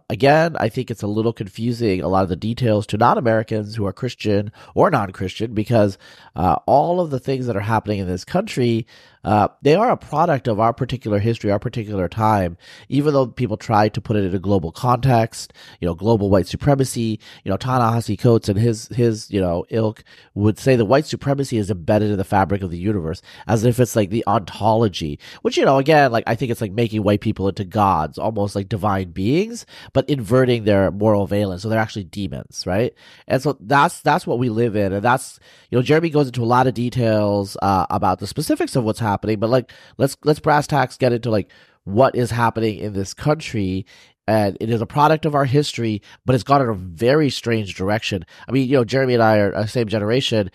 Again, I think it's a little confusing, a lot of the details to non-Americans who are Christian or non-Christian, because all of the things that are happening in this country, they are a product of our particular history, our particular time, even though people try to put it in a global context, global white supremacy. Ta-Nehisi Coates and his ilk would say that white supremacy is embedded in the fabric of the universe, as if it's like the ontology, which, again, like I think it's like making white people into gods, almost like divine beings, but inverting their moral valence. So they're actually demons, right? And so that's what we live in. And that's, Jeremy goes into a lot of details about the specifics of what's happening, but like let's brass tacks get into like what is happening in this country. And it is a product of our history, but it's gone in a very strange direction. I mean, Jeremy and I are the same generation.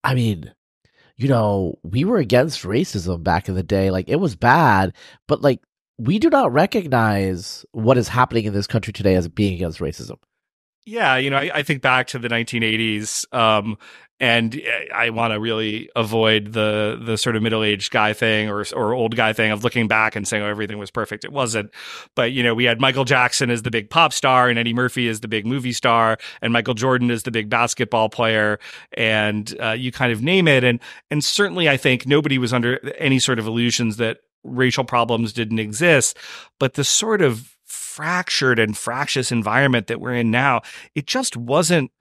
I mean, we were against racism back in the day. Like, it was bad, but like, we do not recognize what is happening in this country today as being against racism. Yeah, I think back to the 1980s, and I want to really avoid the sort of middle-aged guy thing or old guy thing of looking back and saying, oh, everything was perfect. It wasn't. But, we had Michael Jackson as the big pop star, and Eddie Murphy as the big movie star, and Michael Jordan as the big basketball player, and you kind of name it. And certainly I think nobody was under any sort of illusions that racial problems didn't exist, but the sort of fractured and fractious environment that we're in now, it wasn't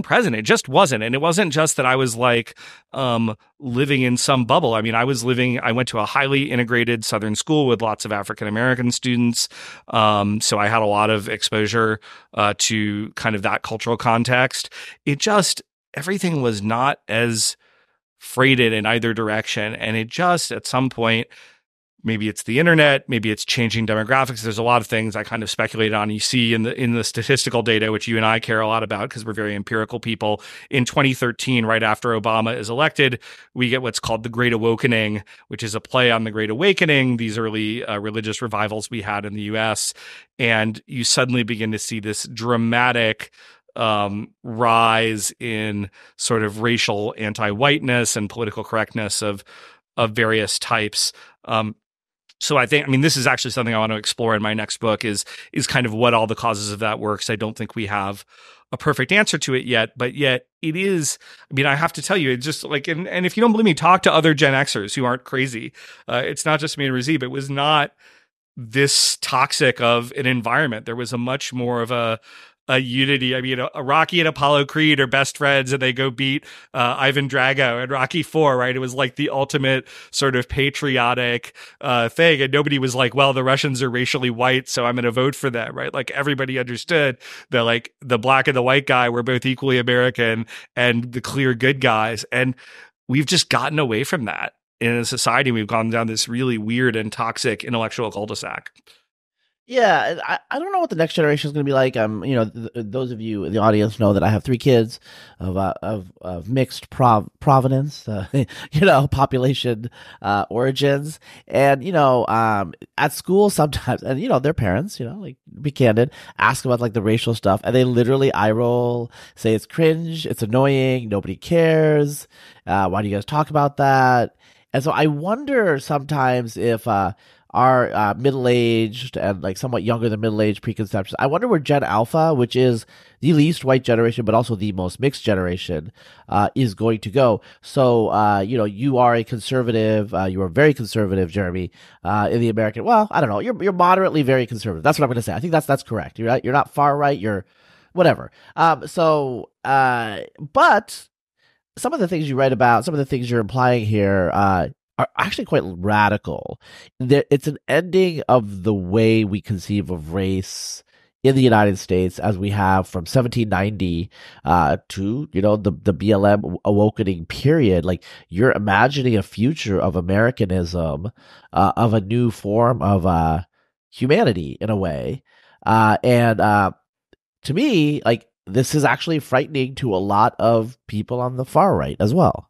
present. It just wasn't. And it wasn't just that I was like living in some bubble. I mean, I went to a highly integrated Southern school with lots of African-American students. So I had a lot of exposure to kind of that cultural context. Everything was not as freighted in either direction. And it just, at some point, maybe it's the internet, maybe it's changing demographics. There's a lot of things I kind of speculated on. You see in the statistical data, which you and I care a lot about because we're very empirical people. In 2013, right after Obama is elected, we get what's called the Great Awakening, which is a play on the Great Awakening, these early religious revivals we had in the US. And you suddenly begin to see this dramatic rise in sort of racial anti-whiteness and political correctness of various types. So this is actually something I want to explore in my next book is kind of what all the causes of that works. I don't think we have a perfect answer to it yet, but yet it is. I have to tell you, it's just like, and if you don't believe me, talk to other Gen Xers who aren't crazy. It's not just me and Razib. It was not this toxic of an environment. There was a much more of a unity. A Rocky and Apollo Creed are best friends, and they go beat Ivan Drago in Rocky IV, right? It was like the ultimate sort of patriotic thing, and nobody was like, well, the Russians are racially white, so I'm going to vote for them, right? Like, everybody understood that, like, the black and the white guy were both equally American and the clear good guys, and we've just gotten away from that. In a society, we've gone down this really weird and toxic intellectual cul-de-sac. Yeah, I don't know what the next generation is going to be like. Those of you in the audience know that I have 3 kids of mixed provenance, population origins, and at school sometimes, and their parents, like, be candid, ask about like the racial stuff, and they literally eye roll, say it's cringe, it's annoying, nobody cares. Why do you guys talk about that? And so I wonder sometimes if our middle-aged and like somewhat younger than middle-aged preconceptions, I wonder where Gen Alpha, which is the least white generation but also the most mixed generation, is going to go. So you are a conservative, you are very conservative, Jeremy, in the American, well, I don't know, you're moderately very conservative. That's what I'm going to say. I think that's correct. You're not far right, you're whatever. But some of the things you write about, some of the things you're implying here, are actually quite radical. It's an ending of the way we conceive of race in the United States as we have from 1790 to, the BLM awakening period. Like, you're imagining a future of Americanism, of a new form of humanity in a way. And to me, like, this is actually frightening to a lot of people on the far right as well.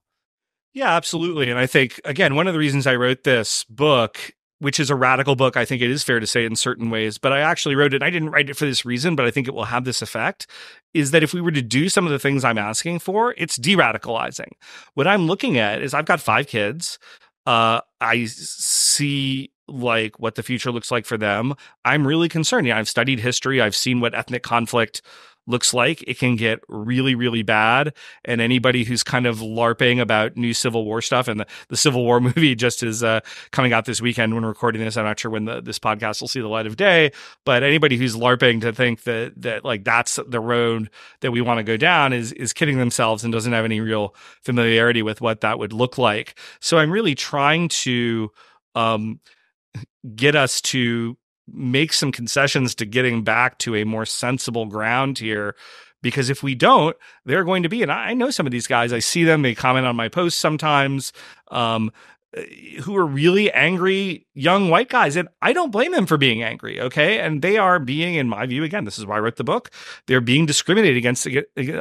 Yeah, absolutely. And I think, again, one of the reasons I wrote this book, which is a radical book, I think it is fair to say in certain ways, but I actually wrote it, I didn't write it for this reason, but I think it will have this effect, is that if we were to do some of the things I'm asking for, it's de-radicalizing. What I'm looking at is I've got 5 kids. I see like what the future looks like for them, I'm really concerned. I've studied history. I've seen what ethnic conflict looks like. It can get really, really bad. And anybody who's kind of LARPing about new Civil War stuff, and the Civil War movie just is coming out this weekend when we're recording this. I'm not sure when this podcast will see the light of day, but anybody who's LARPing to think that like that's the road that we want to go down is kidding themselves and doesn't have any real familiarity with what that would look like. So I'm really trying to get us to make some concessions to getting back to a more sensible ground here. Because if we don't, they're going to be, and I know some of these guys, I see them, they comment on my posts sometimes, who are really angry young white guys. And I don't blame them for being angry, okay? And they are being, in my view, again, this is why I wrote the book, they're being discriminated against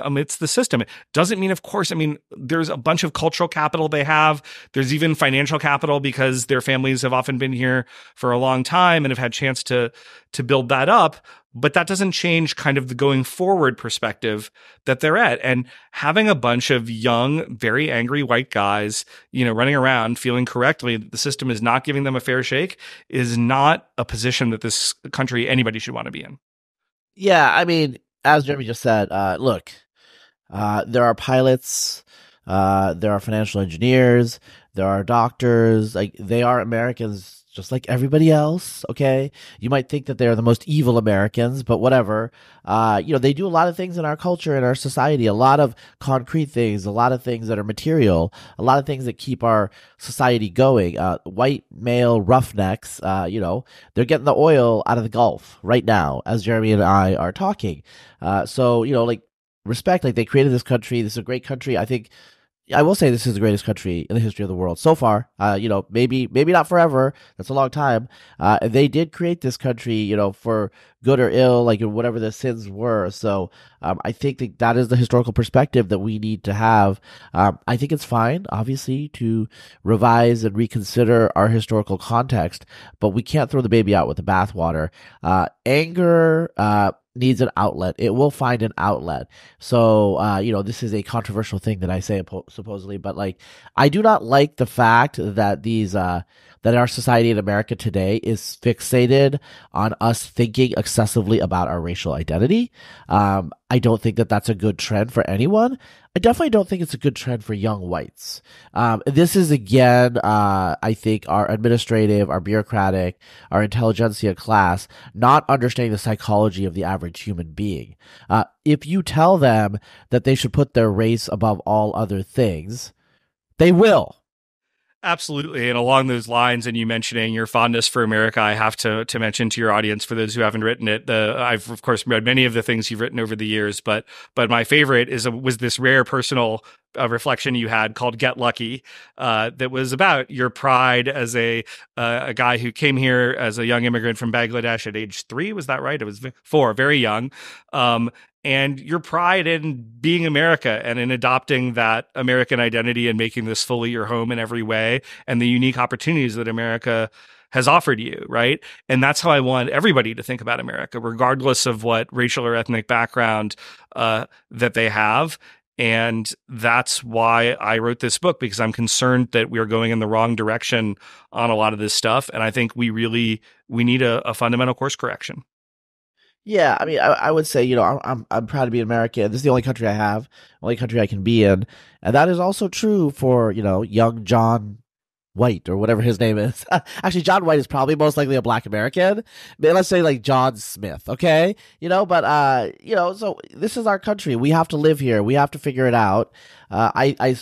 amidst the system. It doesn't mean, of course, there's a bunch of cultural capital they have. There's even financial capital because their families have often been here for a long time and have had a chance to build that up. But that doesn't change kind of the going forward perspective that they're at. And having a bunch of young, very angry white guys, running around feeling correctly that the system is not giving them a fair shake is not a position that this country, anybody should want to be in. Yeah, as Jeremy just said, look, there are pilots, there are financial engineers, there are doctors, like they are Americans just like everybody else, okay? You might think that they're the most evil Americans, but whatever. They do a lot of things in our culture, in our society, a lot of concrete things, a lot of things that are material, a lot of things that keep our society going. White male roughnecks, they're getting the oil out of the Gulf right now as Jeremy and I are talking. Respect, like they created this country. This is a great country. I will say this is the greatest country in the history of the world so far. Maybe not forever. That's a long time. They did create this country, for good or ill, like whatever the sins were. So I think that is the historical perspective that we need to have. I think it's fine, obviously, to revise and reconsider our historical context, but we can't throw the baby out with the bathwater. Anger needs an outlet. It will find an outlet. So, this is a controversial thing that I say supposedly, but I do not like the fact that that our society in America today is fixated on us thinking excessively about our racial identity. I don't think that that's a good trend for anyone. I definitely don't think it's a good trend for young whites. This is, again, I think our administrative, our bureaucratic, our intelligentsia class not understanding the psychology of the average human being. If you tell them that they should put their race above all other things, they will. Absolutely. And along those lines, and you mentioning your fondness for America, I have to mention to your audience, for those who haven't written it, I've of course read many of the things you've written over the years, but my favorite was this rare personal reflection you had called "Get Lucky," that was about your pride as a guy who came here as a young immigrant from Bangladesh at age 3. Was that right? It was 4, very young. And your pride in being America and in adopting that American identity and making this fully your home in every way, and the unique opportunities that America has offered you, right? And that's how I want everybody to think about America, regardless of what racial or ethnic background that they have. And that's why I wrote this book, because I'm concerned that we're going in the wrong direction on a lot of this stuff. And I think we need a fundamental course correction. Yeah, I would say, I'm proud to be American. This is the only country I have, only country I can be in. And that is also true for, young John White or whatever his name is. Actually, John White is probably most likely a Black American. But let's say John Smith, okay? So this is our country. We have to live here. We have to figure it out. I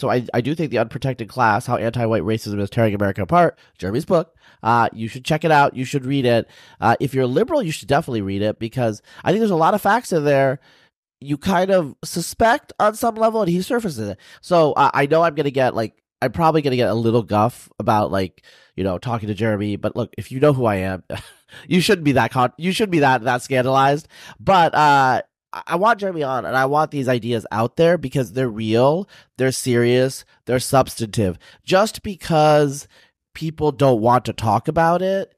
do think The Unprotected Class, How Anti-White Racism is Tearing America Apart, Jeremy's book. You should check it out. You should read it. If you're a liberal, you should definitely read it, because I think there's a lot of facts in there you kind of suspect on some level, and he surfaces it. So I know I'm probably going to get a little guff about talking to Jeremy, but look, if you know who I am, you shouldn't be that scandalized. But I want Jeremy on, and I want these ideas out there because they're real, they're serious, they're substantive. Just because people don't want to talk about it,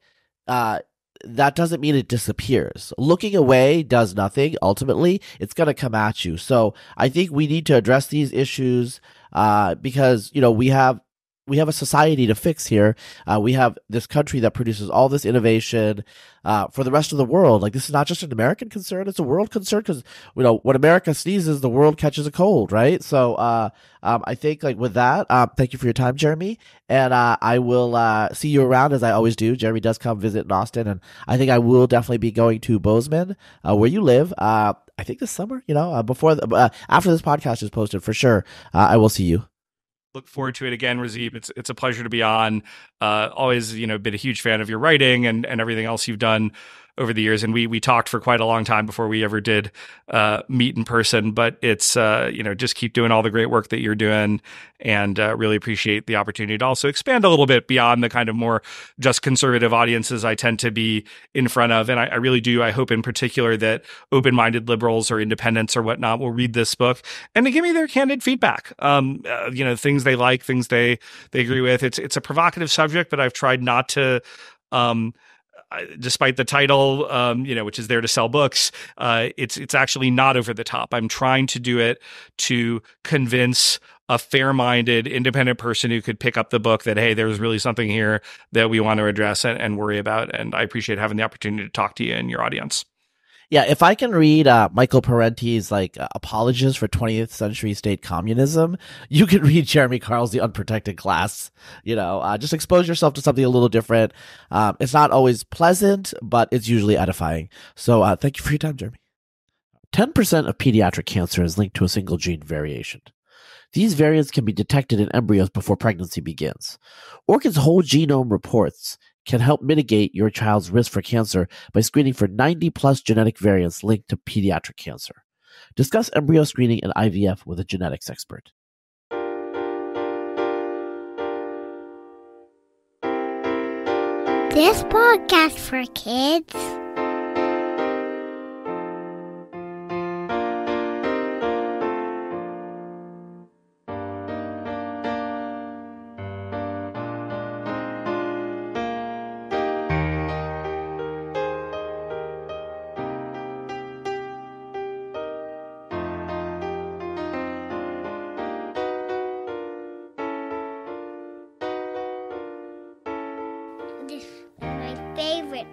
that doesn't mean it disappears. Looking away does nothing. Ultimately, it's going to come at you. So I think we need to address these issues because, we have we have a society to fix here. We have this country that produces all this innovation for the rest of the world. Like, this is not just an American concern; it's a world concern, because when America sneezes, the world catches a cold, right? So I think, like, with that, thank you for your time, Jeremy, and I will see you around, as I always do. Jeremy does come visit in Austin, and I think I will definitely be going to Bozeman, where you live. I think this summer, after this podcast is posted, for sure, I will see you. Look forward to it again, Razib. It's a pleasure to be on. Always, been a huge fan of your writing and everything else you've done over the years. And we talked for quite a long time before we ever did meet in person. But it's, just keep doing all the great work that you're doing, and really appreciate the opportunity to also expand a little bit beyond the kind of more just conservative audiences I tend to be in front of. And I really do. I hope in particular that open-minded liberals or independents or whatnot will read this book and to give me their candid feedback. Things they like, things they agree with. It's a provocative subject, but I've tried not to, despite the title, which is there to sell books, it's actually not over the top. I'm trying to do it to convince a fair-minded, independent person who could pick up the book that, hey, there's really something here that we want to address and worry about. And I appreciate having the opportunity to talk to you and your audience. Yeah, if I can read Michael Parenti's Apologies for 20th Century State Communism, you can read Jeremy Carl's The Unprotected Class. Just expose yourself to something a little different. It's not always pleasant, but it's usually edifying. So thank you for your time, Jeremy. 10% of pediatric cancer is linked to a single gene variation. These variants can be detected in embryos before pregnancy begins. Orchid's whole genome reports can help mitigate your child's risk for cancer by screening for 90-plus genetic variants linked to pediatric cancer. Discuss embryo screening and IVF with a genetics expert. This podcast for kids. This is my favorite